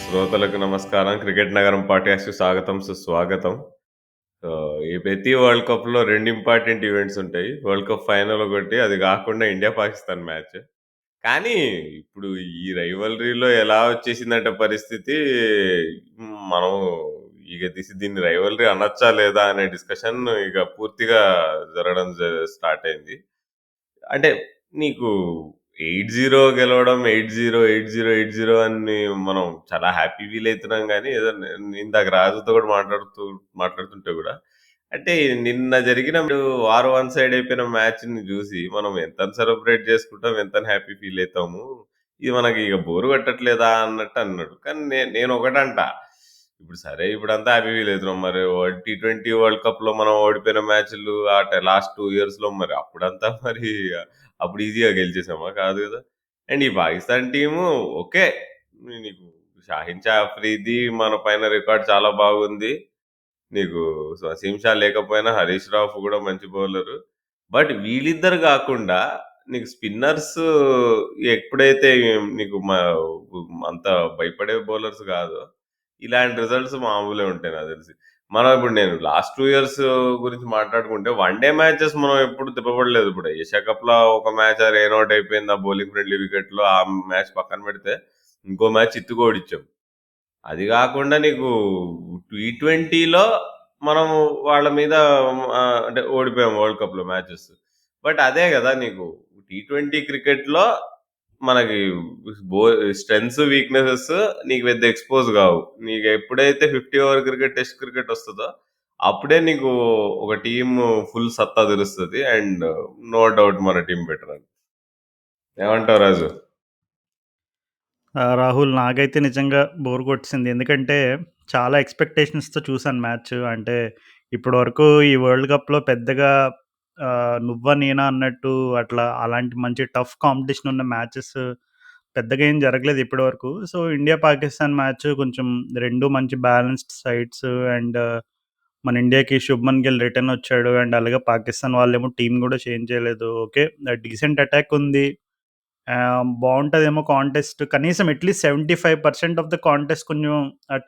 శ్రోతలకు నమస్కారం. 'క్రికెట్ నగరం' పాడ్‌కాస్ట్‌కి స్వాగతం, సుస్వాగతం. ఈ ప్రతి వరల్డ్ కప్‌లో 2 ఇంపార్టెంట్ ఈవెంట్స్ ఉంటాయి. వరల్డ్ కప్ ఫైనల్ ఒకటి, అది గాకుండా ఇండియా, పాకిస్తాన్ మ్యాచ్. కానీ ఇప్పుడు ఈ రైవల్రీలో ఎలా వచ్చేసిందంటే పరిస్థితి, మనం ఇక దీన్ని రైవల్రీ అనొచ్చా లేదా అనే డిస్కషన్ ఇక పూర్తిగా జరగడం స్టార్ట్ అయింది. అంటే నీకు 8-0 గెలవడం, 8-0, 8-0, 8-0 అని మనం చాలా హ్యాపీ ఫీల్ అయితున్నాం గానీ, ఏదో ఇందాక రాజుతో కూడా మాట్లాడుతుంటే గూడా, అంటే నిన్న జరిగిన వార్ వన్ సైడ్ అయిపోయిన మ్యాచ్‌ని జూసి మనం ఎంతని సెలబ్రేట్ చేసుకుంటాం, ఎంతని హ్యాపీ ఫీల్ అయితాము. ఇది మనకి ఇక బోర్ కొట్టట్లేదా అన్నట్టు అన్నాడు. కానీ నేనొకటంటా, ఇప్పుడు సరే ఇప్పుడంతా హ్యాపీ ఫీల్ అయితున్నాం. మరి టీ20 వరల్డ్ కప్‌లో మనం ఓడిపోయిన మ్యాచ్‌లు లాస్ట్ 2 ఇయర్స్‌లో మరి అప్పుడంతా మరి అప్పుడు ఈజీగా గెలిచేసామా? కాదు గదా! అండ్ ఈ పాకిస్తాన్ టీము ఓకే. నీకు షాహిన్ షా అఫ్రిది మన పైన రికార్డ్ చాలా బాగుంది. నీకు వసీం షా లేకపోయినా హరీష్ రావు గూడా మంచి బౌలరు. బట్ వీళ్ళిద్దరు గాకుండా నీకు స్పిన్నర్స్ ఎప్పుడైతే నీకు అంత భయపడే బౌలర్స్ గాదో, ఇలాంటి రిజల్ట్స్ మామూలే ఉంటాయి నాకు తెలిసి. మనం ఇప్పుడు నేను లాస్ట్ 2 ఇయర్స్ గురించి మాట్లాడుకుంటే, వన్ డే మ్యాచెస్ మనం ఎప్పుడు తిప్పబడలేదు. ఇప్పుడు ఏషియా కప్‌లో ఒక మ్యాచ్ రెయిన్ ఔట్ అయిపోయింది. ఆ బౌలింగ్ ఫ్రెండ్లీ వికెట్‌లో ఆ మ్యాచ్ పక్కన పెడితే, ఇంకో మ్యాచ్ చిత్తుగా ఓడించాం. అది గాకుండా నీకు టీ20లో మనం వాళ్ళ మీద అంటే ఓడిపోయాం వరల్డ్ కప్‌లో మ్యాచెస్. బట్ అదే గదా నీకు టీ20 క్రికెట్‌లో మనకి బో స్ట్రెంగ్త్స్, వీక్‌నెసెస్ నీకు పెద్ద ఎక్స్‌పోజ్ గావు. నీకు ఎప్పుడైతే 50 ఓవర్ క్రికెట్, టెస్ట్ క్రికెట్ ఒస్తదో, అప్పుడే నీకు ఒక టీమ్ ఫుల్ సత్తా తెలుస్తది. అండ్ నో డౌట్ మన టీమ్ బెటర్ అని. ఏమంటావు రాజు? రాహుల్, నాకైతే నిజంగా బోర్ కొట్టేసింది. ఎందుకంటే చాలా ఎక్స్‌పెక్టేషన్స్‌తో చూసాను మ్యాచ్. అంటే ఇప్పటివరకు ఈ వరల్డ్ కప్‌లో పెద్దగా నువ్వా నేనా అన్నట్టు అట్లా అలాంటి మంచి టఫ్ కాంపిటీషన్ ఉన్న మ్యాచెస్ పెద్దగా ఏం జరగలేదు ఇప్పటివరకు. సో, ఇండియా, పాకిస్తాన్ మ్యాచ్ కొంచెం 2 మంచి బ్యాలెన్స్డ్ సైడ్స్. అండ్ మన ఇండియాకి శుభ్‌మన్ గిల్ రిటర్న్ వచ్చాడు. అండ్ అలాగే పాకిస్తాన్ వాళ్ళేమో టీమ్ కూడా చేంజ్ చేయలేదు. ఓకే, డీసెంట్ అటాక్ ఉంది. బావుంటదేమో కాంటెస్ట్. కనీసం అట్‌లీస్ట్ 75% ఆఫ్ ద కాంటెస్ట్ కొంచెం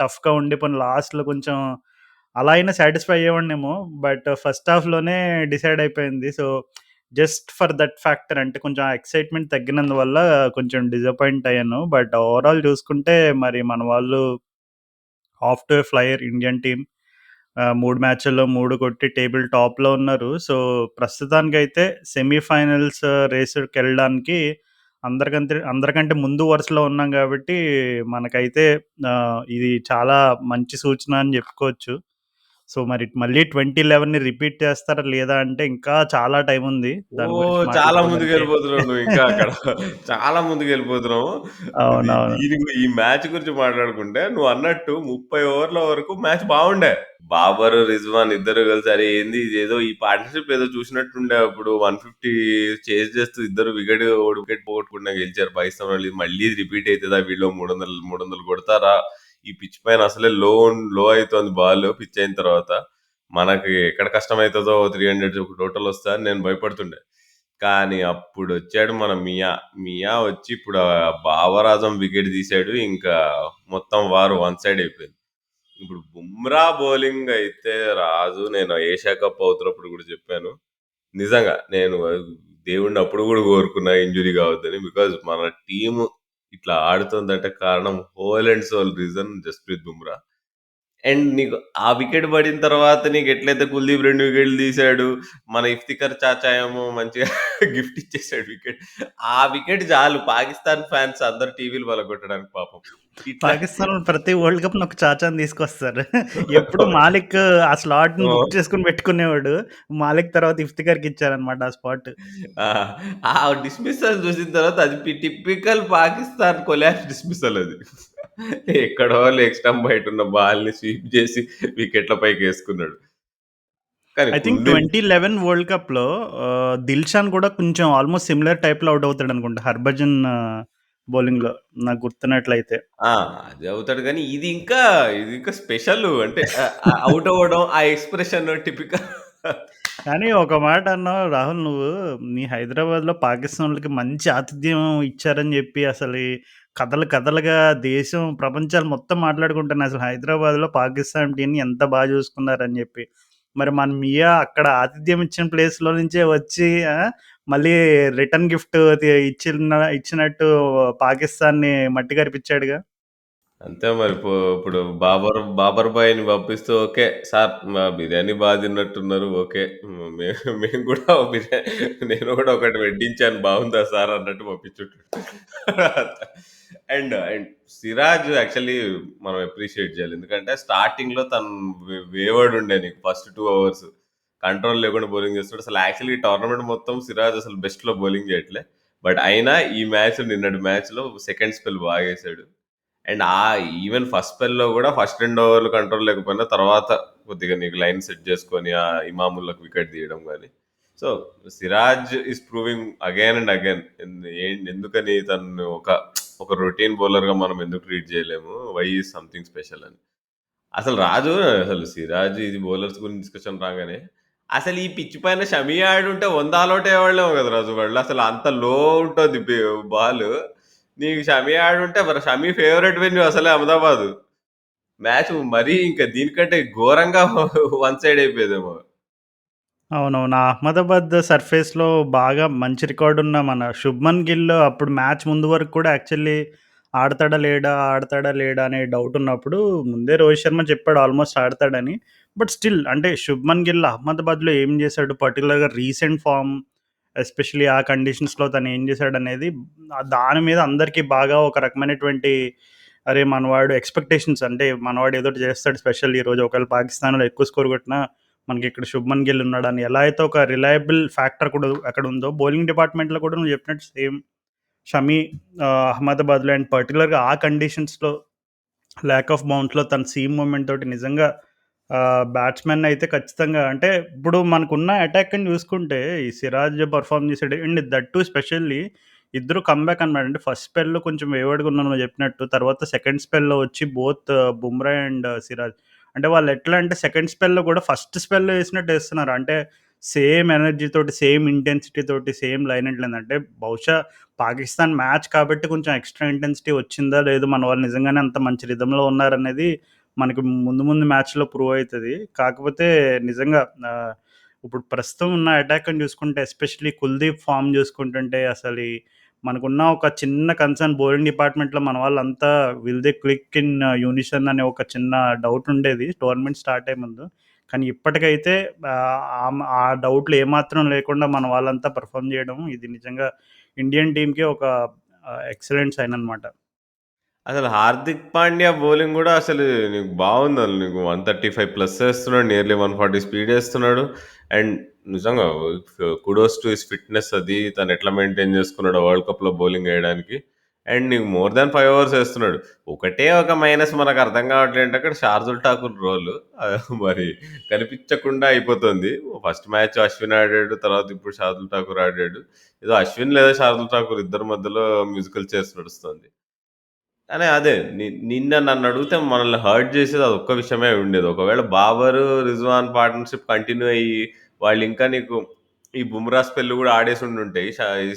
టఫ్‌గా ఉండి పోనీ లాస్ట్‌లో కొంచెం అలా అయినా సాటిస్ఫై అయ్యేవాడినేమో. బట్ ఫస్ట్ హాఫ్‌లోనే డిసైడ్ అయిపోయింది. So, just for that factor, అంటే కొంచెం ఆ ఎక్సైట్‌మెంట్ తగ్గినందువల్ల కొంచెం డిసప్పాయింట్ అయ్యాను. బట్ ఓవరాల్ చూసుకుంటే మరి మన వాళ్ళు off to a flyer Indian team. 3 మ్యాచ్‌ల్లో 3 కొట్టి టేబుల్ టాప్‌లో ఉన్నారు. సో, ప్రస్తుతానికైతే సెమీఫైనల్స్ రేస్‌కెళ్ళడానికి అందరికంటే ముందు వరుసలో ఉన్నాం గాబట్టి, మనకైతే ఇది చాలా మంచి సూచన అని జెప్పుకోవచ్చు. సో, మరి మళ్ళీ 2011ని రిపీట్ చేస్తారా లేదా అంటే ఇంకా చాలా టైముంది దాని గురించి చాలా మాట్లాడుకోవడానికి. ముందుకెళ్ళిపోతున్నావు నువ్వు ఇంకా అక్కడ. చాలా ముందుకెళ్ళిపోతున్నావు. అవునవును. ఈ మ్యాచ్ గురించి మాట్లాడుకుంటే నువ్వన్నట్టు 30 ఓవర్ల వరకు మ్యాచ్ బావుండే. బాబర్, రిజ్వాన్ ఇద్దరు కలిసి అరే ఏంది ఇదేదో ఈ పార్ట్నర్‌షిప్ ఏదో చూసినట్టుండే అప్పుడు 150 చేజ్ చేస్తూ ఇద్దరు వికెట్ పోగొట్టకుండా గెలిచారు పాకిస్తాన్ వాళ్ళు. మళ్ళీ ఇది రిపీట్ అయితదా? వీళ్ళు 300 కొడతారా? ఈ పిచ్ పైన అసలే లో అయితోంది బాల్ పిచ్ అయిన తర్వాత. మనకి ఎక్కడ కష్టమైతదో 300 టోటల్ వస్తదా అని నేను భయపడుతుండే. కానీ అప్పుడొచ్చాడు మన మియా. మియా వచ్చి ఇప్పుడు బాబర్ ఆజం వికెట్ తీసాడు. ఇంకా మొత్తం వార్ వన్ సైడ్ అయిపోయింది. ఇప్పుడు బుమ్రా బౌలింగ్ అయితే రాజు, నేను ఏషియా కప్ అవుతున్నప్పుడు కూడా చెప్పాను. నిజంగా నేను దేవుడిని అప్పుడు కూడా కోరుకున్నా ఇంజురీ కావద్దని. బికాజ్ మన టీమ్ ఇట్లా ఆడుతుందంటే కారణం whole and soul reason Jasprit Bumrah. And నీకు ఆ వికెట్ పడిన తర్వాత నీకు ఎట్లయితే కుల్దీప్ 2 వికెట్లు తీసాడు. మన ఇఫ్తికర్ చాచా ఏమో మంచిగా గిఫ్ట్ ఇచ్చేసాడు వికెట్. ఆ వికెట్ చాలు పాకిస్తాన్ ఫ్యాన్స్ అందరు టీవీలు పలగొట్టడానికి పాపం. ఇట్లా పాకిస్తాన్ ప్రతి వరల్డ్ కప్‌లో ఒక చాచాని తీసుకొస్తారు. ఎప్పుడు మాలిక్ ఆ స్లాట్‌ని బుక్ చేసుకొని పెట్టుకునేవాడు. మాలిక్ తర్వాత ఇఫ్తికర్‌కి ఇచ్చారన్నమాట ఆ స్పాట్. ఆ! ఆ డిస్మిసల్ చూసిన తర్వాత అది టిపికల్ పాకిస్తాన్ కొలాప్స్ డిస్మిసల్ అది. ఎక్కడో లెగ్ స్టంప్ బయట ఉన్న బాల్‌ని స్వీప్ చేసి వికెట్ల పైకేసుకున్నాడు. కానీ ఐ థింక్ కుల్దీప్ 2011 వరల్డ్ కప్‌లో దిల్‌షాన్ కూడా కొంచెం ఆల్‌మోస్ట్ సిమిలర్ టైప్‌లో ఔట్ అవుతాడనుకుంటా హర్భజన్ బౌలింగ్‌లో నాకు గుర్తున్నట్లయితే. ఆ! అది అవుతాడు గానీ, ఇది ఇంకా స్పెషలు. అంటే ఔట్ అవ్వడం, ఆ ఎక్స్‌ప్రెషన్ టిపికల్. కానీ ఒక మాట అన్నావు రాహుల్ నువ్వు, మీ హైదరాబాద్‌లో పాకిస్తానోళ్ళకి మంచి ఆతిథ్యం ఇచ్చారని జెప్పి అసలు కథలు కథలుగా దేశం, ప్రపంచాలు మొత్తం మాట్లాడుకుంటున్నాయి. అసలు హైదరాబాద్‌లో పాకిస్తాన్ టీమ్‌ని ఎంత జూసుకున్నారని జెప్పి. మరి మన మియా అక్కడ ఆతిథ్యం ఇచ్చిన ప్లేస్‌లో నుంచే వచ్చి మళ్ళీ రిటర్న్ గిఫ్ట్ ఇచ్చినట్టు పాకిస్తాన్‌ని మట్టి కరిపిచ్చాడుగా. అంతే మరి ఇప్పుడు బాబర్ బాయ్‌ని పంపిస్తూ ఓకే. సార్ మా బిర్యానీ తిన్నట్టున్నారు. ఓకే. మేము గూడా నేను గూడా ఒకటి వడ్డించాను బావుందా సార్ అన్నట్టు పంపించుంటాడు. అండ్ సిరాజ్ యాక్చువల్లీ మనం అప్రిషియేట్ చేయాలి. ఎందుకంటే స్టార్టింగ్‌లో తను వేవర్డ్ ఉండే నీకు ఫస్ట్ 2 అవర్స్. కంట్రోల్ లేకుండా బౌలింగ్ చేస్తుండు. అసలు యాక్చువల్లీ ఈ టోర్నమెంట్ మొత్తం సిరాజ్ అసలు బెస్ట్‌లో బౌలింగ్ చేయట్లే. బట్ అయినా ఈ నిన్నటి మ్యాచ్‌లో సెకండ్ స్పెల్ బాగేసాడు. అండ్ ఈవెన్ ఫస్ట్ స్పెల్‌లో గూడా ఫస్ట్ 2 ఓవర్‌లు కంట్రోల్ లేకపోయినా తర్వాత కొద్దిగా నీకు లైన్ సెట్ చేసుకొని ఇమాముల్లాకి వికెట్ తీయడం గాని. So, Siraj is proving again and again ఎందుకని తనను ఒక రొటీన్ బౌలర్‌గా మనం ఎందుకు ట్రీట్ చేయలేము? వై ఈస్ సంథింగ్ స్పెషల్ అని. అసలు సిరాజ్ ఇది బౌలర్స్ గురించి డిస్కషన్ రాగానే, అసలు ఈ పిచ్ పైన షమి ఆడుంటే 100 ఆల్ ఔట్ అయ్యేవాళ్ళేమో కదా! రాజు వాళ్ళు. అసలు అంత లో ఉంటది బాలు. నీకు షమి ఆడుంటే మరి షమి ఫేవరెట్ వెన్యూ అసలే అహ్మదాబాదు. మ్యాచ్ మరీ ఇంకా దీనికంటే ఘోరంగా వన్ సైడ్ అయిపోయేదేమో. అవునవును. ఆ అహ్మదాబాద్ సర్ఫేస్‌లో బాగా మంచి రికార్డున్న మన 'శుభ్మన్ గిల్' అప్పుడు మ్యాచ్ ముందు వరకు కూడా యాక్చువల్లీ ఆడతాడా? లేడా? ఆడతాడా? లేడా? అనే డౌట్ ఉన్నప్పుడు ముందే రోహిత్ శర్మ చెప్పాడు ఆల్మోస్ట్ ఆడతాడని. బట్ స్టిల్ అంటే 'శుభ్మన్ గిల్' అహ్మదాబాద్‌లో ఏం చేశాడు? పర్టిక్యులర్‌గా రీసెంట్ ఫార్మ్ ఎస్పెషల్లీ ఆ కండిషన్స్‌లో తను ఏం చేశాడనేది దాని మీద అందరికీ బాగా ఒక రకమైనటువంటి అరే! మనవాడు ఎక్స్‌పెక్టేషన్స్ అంటే మనవాడు ఏదోటి చేస్తాడు స్పెషల్ ఈరోజు ఒకవేళ పాకిస్తాన్‌లో ఎక్కువ స్కోర్ కొట్టినా మనకిక్కడ 'శుభ్మన్ గిల్' ఉన్నాడని ఎలా అయితే ఒక రిలయబుల్ ఫ్యాక్టర్ కూడా అక్కడుందో బౌలింగ్ డిపార్ట్‌మెంట్‌లో కూడా నువ్వు చెప్పినట్టు సేమ్ షమి అహ్మదాబాద్‌లో అండ్ పర్టిక్యులర్‌గా ఆ కండిషన్స్‌లో ల్యాక్ ఆఫ్ బౌన్స్‌లో తన సీమ్ మూవ్‌మెంట్ తోటి నిజంగా బ్యాట్స్‌మెన్ అయితే ఖచ్చితంగా అంటే ఇప్పుడు మనకున్న అటాక్‌ని చూసుకుంటే ఈ సిరాజ్ పెర్ఫార్మ్ చేసాడు అండ్ దట్ టూ స్పెషల్లీ ఇద్దరు కమ్‌బ్యాక్ అన్నమాట. అంటే ఫస్ట్ స్పెల్‌లో కొంచెం వేవర్డ్‌గా ఉన్నాను నువ్వు చెప్పినట్టు. తర్వాత సెకండ్ స్పెల్‌లో వచ్చి బోత్ బుమ్రా అండ్ సిరాజ్ అంటే వాళ్ళు ఎట్లా అంటే సెకండ్ స్పెల్‌లో కూడా ఫస్ట్ స్పెల్‌లో ఏసినట్టు ఏస్తున్నారు. అంటే సేమ్ ఎనర్జీ తోటి, సేమ్ ఇంటెన్సిటీ తోటి, సేమ్ లైన్ అండ్ లెంత్ అంటే బహుశా పాకిస్తాన్ మ్యాచ్ కాబట్టి కొంచెం ఎక్స్‌ట్రా ఇంటెన్సిటీ వచ్చిందా? లేదు మన వాళ్ళు నిజంగానే అంత మంచి రిథమ్‌లో ఉన్నారనేది మనకు ముందు ముందు మ్యాచ్‌లో ప్రూవ్ అయితది. కాకపోతే నిజంగా ఇప్పుడు ప్రస్తుతం ఉన్న అటాక్‌ని చూసుకుంటే ఎస్పెషల్లీ కుల్దీప్ ఫార్మ్ చూసుకుంటుంటే మనకున్న ఒక చిన్న కన్సర్న్ బౌలింగ్ డిపార్ట్‌మెంట్‌లో మన వాళ్ళంతా will they click in Unison అనే ఒక చిన్న డౌట్ ఉండేది టోర్నమెంట్ స్టార్ట్ అయ్యే ముందు. కానీ ఇప్పటికైతే ఆ డౌట్‌లు ఏమాత్రం లేకుండా మన వాళ్ళంతా పెర్ఫార్మ్ చేయడం ఇది నిజంగా ఇండియన్ టీమ్‌కి ఒక ఎక్సలెంట్ సైన్ అనమాట. అసలు 'హార్దిక్ పాండ్యా' బౌలింగ్ గూడా అసలు నీకు బావుందసలు. నీకు 135 ప్లస్ ఏస్తున్నాడు. నియర్లీ 140 స్పీడ్ ఏస్తున్నాడు. అండ్ నిజంగా కుడోస్ టు హిస్ ఫిట్‌నెస్ అది. తను ఎట్లా మెయింటైన్ చేసుకున్నాడో వరల్డ్ కప్‌లో బౌలింగ్ ఏయడానికి. అండ్ నీకు మోర్ దాన్ 5 అవర్స్ ఏస్తున్నాడు. ఒకటే ఒక మైనస్ మనకు అర్థం కావట్లేదంటే అక్కడ షార్దుల్ ఠాకూర్ రోల్. మరి కనిపించకుండా అయిపోతుంది. ఫస్ట్ మ్యాచ్ అశ్విన్ ఆడాడు. తర్వాత ఇప్పుడు షార్దుల్ ఠాకూర్ ఆడాడు. ఏదో అశ్విన్ లేదా షార్దుల్ ఠాకూర్ ఇద్దరి మధ్యలో మ్యూజికల్ చైర్స్ నడుస్తుంది. కానీ అదే నిన్న నన్నడిగితే మనల్ని హర్ట్ చేసేది అదొక్క విషయమే ఉండేది. ఒకవేళ 'బాబరు, రిజ్వాన్' పార్ట్నర్‌షిప్ కంటిన్యూ అయ్యి, వాళ్ళింకా నీకు ఈ 'బుమ్రా' స్పెల్ గూడా ఆడేసుండుంటే, ఈ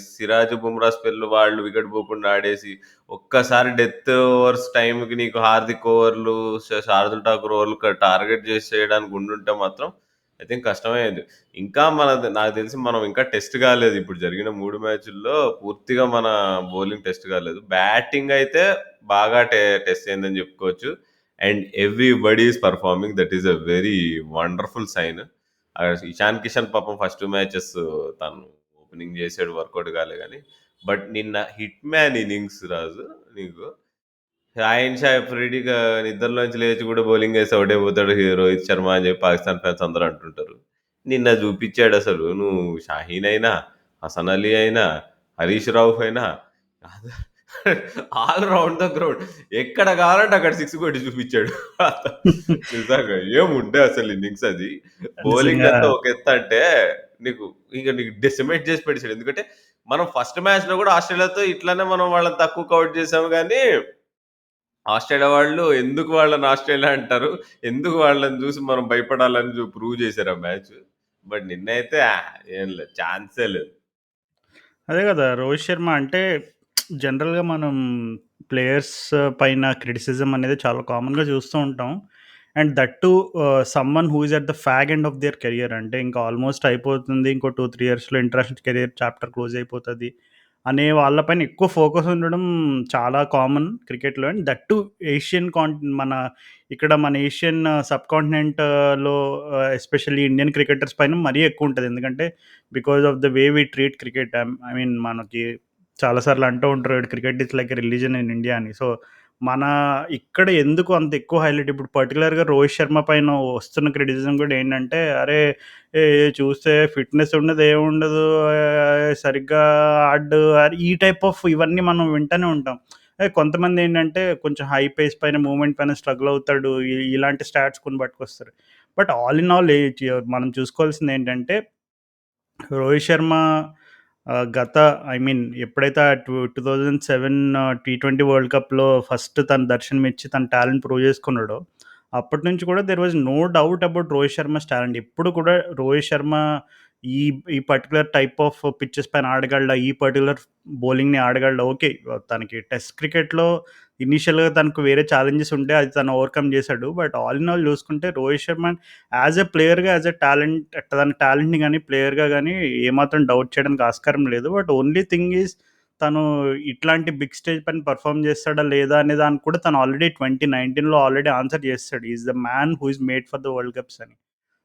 'సిరాజ్, బుమ్రా' స్పెల్ వాళ్ళు వికెట్ పోకుండా ఆడేసి, ఒక్కసారి డెత్ ఓవర్స్ టైమ్‌కి నీకు 'హార్దిక్' ఓవర్లు, 'శార్దుల్ ఠాకూర్' ఓవర్లు టార్గెట్ చేసి చేయడానికి ఉండుంటే మాత్రం ఐ థింక్ కష్టమయ్యేది. ఇంకా నాకు తెలిసి మనం ఇంకా టెస్ట్ కాలేదు. ఇప్పుడు జరిగిన 3 మ్యాచుల్లో పూర్తిగా మన బౌలింగ్ టెస్ట్ కాలేదు. బ్యాటింగ్ అయితే బాగా టెస్ట్ అయిందని చెప్పుకోవచ్చు. And everybody is performing. That is a very wonderful sign. Ishan Kishan పాపం ఫస్ట్ మ్యాచెస్ తను ఓపెనింగ్ చేసాడు. వర్కౌట్ కాలే గానీ. బట్ నిన్న హిట్ మ్యాన్ ఇన్నింగ్స్ రాజు నీకు. షాహిన్ షా అఫ్రిడీగా నిద్రలోంచి లేచి కూడా బౌలింగ్ వేసి ఒకటే పోతాడు రోహిత్ శర్మ అని చెప్పి పాకిస్తాన్ ఫ్యాన్స్ అందరూ అంటుంటారు. నిన్న చూపించాడు అసలు. నువ్వు షాహీన్ అయినా, హసన్ అలీ అయినా, హరీష్ రౌఫ్ అయినా ఆల్ రౌండ్ ద గ్రౌండ్ ఎక్కడ కావాలంటే అక్కడ సిక్స్ కొట్టి చూపించాడు. నిజంగా ఏముండే అసలు ఇన్నింగ్స్ అది. బౌలింగ్ నిజంగా అంతా ఒక ఎత్తు అంటే నీకు నీకు డెసిమేట్ చేసి పెట్టేసాడు. ఎందుకంటే మనం ఫస్ట్ మ్యాచ్ లో కూడా ఆస్ట్రేలియాతో ఇట్లానే మనం వాళ్ళని తక్కువ కౌట్ చేసాము కానీ ఆస్ట్రేలియా వాళ్ళు ఎందుకు వాళ్ళని ఆస్ట్రేలియా అంటారు? ఎందుకు వాళ్ళని చూసి మనం భయపడాలని ప్రూవ్ చేశారు ఆ మ్యాచ్. బట్ నిన్నైతే ఏం లేదు. ఛాన్సే లేదు. అదే గదా! రోహిత్ శర్మ అంటే జనరల్‌గా మనం ప్లేయర్స్ పైన క్రిటిసిజం అనేది చాలా కామన్‌గా చూస్తూ ఉంటాం. And that two someone who is at the fag end of their career. అంటే ఇంకా ఆల్మోస్ట్ అయిపోతుంది. ఇంకో 2, 3 ఇయర్స్‌లో ఇంటర్నేషనల్ కెరియర్ చాప్టర్ క్లోజ్ అయిపోతది అనే వాళ్ళ పైన ఎక్కువ ఫోకస్ ఉండడం చాలా కామన్ క్రికెట్‌లో. అండ్ దట్ టూ ఏషియన్ మన ఇక్కడ మన ఏషియన్ సబ్‌కాంటినెంట్‌లో ఎస్పెషల్లీ ఇండియన్ క్రికెటర్స్ పైన మరీ ఎక్కువుంటది. ఎందుకంటే because of the way we treat cricket. I mean మనకి చాలా సార్లు అంటూ ఉంటారు cricket is like a religion in India అని. సో, మన ఇక్కడ ఎందుకు అంత ఎక్కువ హైలైట్ ఇప్పుడు పర్టిక్యులర్‌గా రోహిత్ శర్మ పైన వస్తున్న క్రిటిసిజం కూడా ఏంటంటే, "అరే! చూస్తే ఫిట్‌నెస్ ఉండదు, ఏముండదు, సరిగ్గా ఆడడు" అని ఈ టైప్ ఆఫ్ ఇవన్నీ మనం వింటూనే ఉంటాం. కొంతమందేంటంటే కొంచెం హై పేస్ పైన మూవ్‌మెంట్ పైన స్ట్రగుల్ అవుతాడు. ఇలాంటి స్టాట్స్ కొన్ని పట్టుకొస్తారు. బట్ ఆల్ ఇన్ ఆల్ మనం చూసుకోవాల్సిందేంటంటే రోహిత్ శర్మ గత ఐ మీన్ ఎప్పుడైతే ఆ 2007 టీ20 వరల్డ్ కప్‌లో ఫస్ట్ తను దర్శనమిచ్చి తన టాలెంట్ ప్రూవ్ చేసుకున్నాడో, అప్పటి నుంచి కూడా there was no doubt about Rohit Sharma's talent. ఎప్పుడు కూడా రోహిత్ శర్మ ఈ ఈ పర్టిక్యులర్ టైప్ ఆఫ్ పిచెస్ పైన ఆడగలడా? ఈ పర్టిక్యులర్ బౌలింగ్‌ని ఆడగలడా? ఓకే. తనకి టెస్ట్ క్రికెట్‌లో ఇనీషియల్‌గా తనకు వేరే ఛాలెంజెస్ ఉంటే అది తను ఓవర్‌కమ్ చేశాడు. బట్ ఆల్ ఇన్ ఆల్ చూసుకుంటే రోహిత్ శర్మ యాజ్ ఎ ప్లేయర్‌గా, యాజ్ ఎ టాలెంట్ తన టాలెంట్‌ని గాని, ప్లేయర్‌గా గాని ఏమాత్రం డౌట్ చేయడానికి ఆస్కారం లేదు. బట్ ఓన్లీ థింగ్ ఈజ్ తను ఇట్లాంటి బిగ్ స్టేజ్ పైన పెర్ఫార్మ్ చేస్తాడా లేదా అనే దానికి కూడా తను ఆల్రెడీ 2019లో ఆల్రెడీ ఆన్సర్ చేసేసాడు. He is the man who is made for the world cups అని.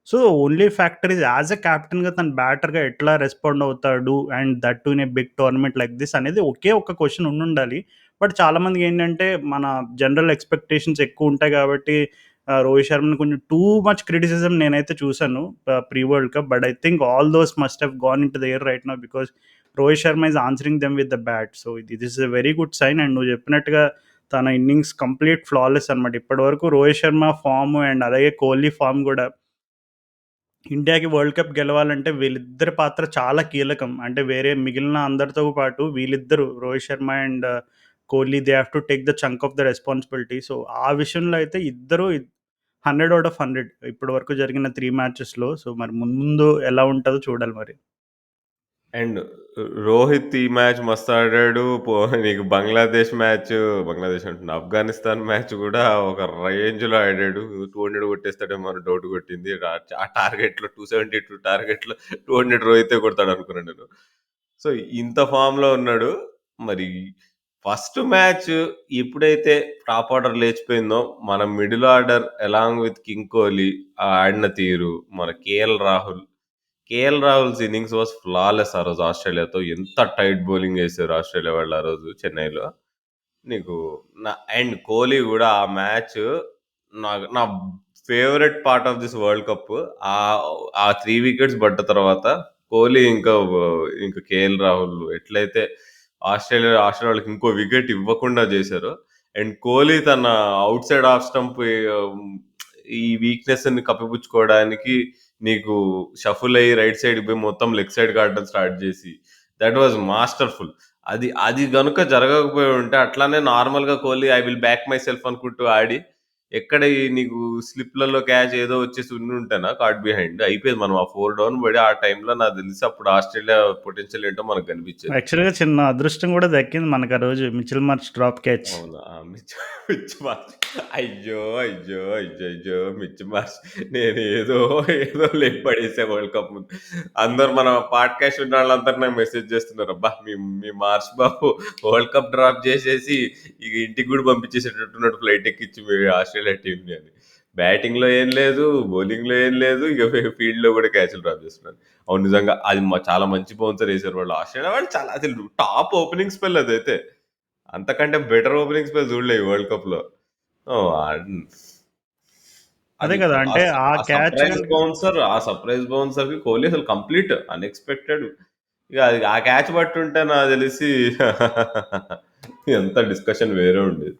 So, only factor is as a కెప్టెన్‌గా తను బ్యాటర్‌గా ఎట్లా రెస్పాండ్ అవుతాడు and that too in a big tournament like this అనేది ఒకే ఒక్క క్వెషన్ ఉండుండాలి. బట్ చాలామందికేంటంటే మన జనరల్ ఎక్స్‌పెక్టేషన్స్ ఎక్కువుంటాయి కాబట్టి రోహిత్ శర్మని కొంచెం టూ మచ్ క్రిటిసిజం నేనైతే చూసాను pre world cup. But I think all those must have gone into the air right now because Rohit Sharma is answering them with the bat. So, this is a very good sign. And నువ్వు చెప్పినట్టుగా తన innings complete flawless అనమాట. ఇప్పటివరకు Rohit Sharma form and అలాగే Kohli form గూడా ఇండియాకి world cup గెలవాలంటే వీళ్ళిద్దరి పాత్ర చాలా కీలకం. అంటే వేరే మిగిలిన అందరితో పాటు వీళ్ళిద్దరూ Rohit Sharma and Kohli they have to take the chunk of the responsibility. So, ఆ విషయంలో అయితే ఇద్దరు 100 ఔట్ ఆఫ్ 100 ఇప్పటి వరకు జరిగిన 3 మ్యాచెస్‌లో. సో, మరి ముందు ఎలా ఉంటదో చూడాలి మరి. అండ్ రోహిత్ ఈ మ్యాచ్ మస్తు ఆడాడు. నీకు బంగ్లాదేశ్ అంటున్నా. ఆఫ్ఘనిస్తాన్ మ్యాచ్ గూడా ఒక రేంజ్‌లో ఆడాడు. 200 కొట్టేస్తాడేమో అని డౌట్ కొట్టింది. ఆ టార్గెట్‌లో 272 టార్గెట్‌లో 200 రోహితే కొడతాడనుకున్నా నేను. సో, ఇంత ఫామ్‌లో ఉన్నాడు. మరి ఫస్ట్ మ్యాచ్ ఎప్పుడైతే టాప్ ఆర్డర్ లేచిపోయిందో, మన middle order along with king Kohli ఆడిన తీరు, మన KL Rahul's innings was flawless ఆ రోజు ఆస్ట్రేలియాతో. ఎంత టైట్ బౌలింగ్ ఏసారు ఆస్ట్రేలియా వాళ్ళు ఆ రోజు చెన్నైలో. నీకు అండ్ కోహ్లీ గూడా ఆ మ్యాచ్ నా favourite part of this world cup. ఆహ్, ఆ 3 వికెట్స్ పడ్డ తర్వాత కోహ్లీ ఇంకా కేఎల్ రాహుల్ ఎట్లయితే ఆస్ట్రేలియా వాళ్ళకి ఇంకో వికెట్ ఇవ్వకుండా చేశారో, అండ్ కోహ్లీ తన ఔట్ సైడ్ ఆఫ్ స్టంప్ ఈ వీక్‌నెస్‌ని కప్పిపుచ్చుకోవడానికి నీకు షఫుల్ అయ్యి రైట్ సైడ్‌కి పోయి మొత్తం లెగ్ సైడ్‌కి ఆడడం స్టార్ట్ చేసి దట్ వాస్ మాస్టర్‌ఫుల్. అది అది గనుక జరగకపోయి ఉంటే అట్లానే నార్మల్‌గా Kohli I will back my self అనుకుంటూ ఆడి ఎక్కడ ఈ నీకు స్లిప్‌లలో క్యాచ్ ఏదో వచ్చేసి ఉండుంటేనా కాట్ బిహైండ్ అయిపోయేది. మనం ఆ 4 డౌన్ పడి ఆ టైంలో నాకు తెలిసి అప్పుడు ఆస్ట్రేలియా పొటెన్షియల్ ఏంటో మనకు కనిపించేది. యాక్చువల్‌గా చిన్న అదృష్టం కూడా దక్కింది మనకు ఆ రోజు మిచెల్ మార్ష్ డ్రాప్ క్యాచ్. అవునా! మిచ్చి మార్చ్ అయ్యో! అయ్యో! అయ్యయ్యో! మిచ్చి మార్చ్ నేనేదో లేపి పడేసా వరల్డ్ కప్ ముందు. అందరూ మన పాడ్‌కాస్ట్ విన్నోళ్ళందరూ నాకు మెసేజ్ చేస్తున్నారు. అబ్బా! మీ మీ మార్ష్ బాబు వరల్డ్ కప్ డ్రాప్ చేసేసి ఇక ఇంటికి కూడా పంపించేసేటట్టున్నాడు ఫ్లైట్ ఎక్కించి మీ ఆస్ట్రేలియా టీమ్‌ని అని. బ్యాటింగ్‌లో ఏం లేదు, బౌలింగ్‌లో ఏం లేదు. ఇక ఫీల్డ్‌లో కూడా క్యాచ్‌లు డ్రాప్ చేస్తున్నారు. అవును నిజంగా అది చాలా మంచి బౌన్సర్ ఏసారు వాళ్ళు. ఆస్ట్రేలియా వాళ్ళు చాలా అసలు టాప్ ఓపెనింగ్ స్పెల్ అదైతే. అంతకంటే బెటర్ ఓపెనింగ్ స్పెల్ చూడలే ఈ వరల్డ్ కప్‌లో. ఓహ్! అదే అది కదా! అంటే ఆ క్యాచ్ గనుక ఆ సర్ప్రైజ్ బౌన్సర్‌కి కోహ్లీ అసలు కంప్లీట్ అన్‌ఎక్స్‌పెక్టెడ్. ఇక అది ఆ క్యాచ్ పట్టుంటే నాకు తెలిసి ఎంత డిస్కషన్ వేరే ఉండేది.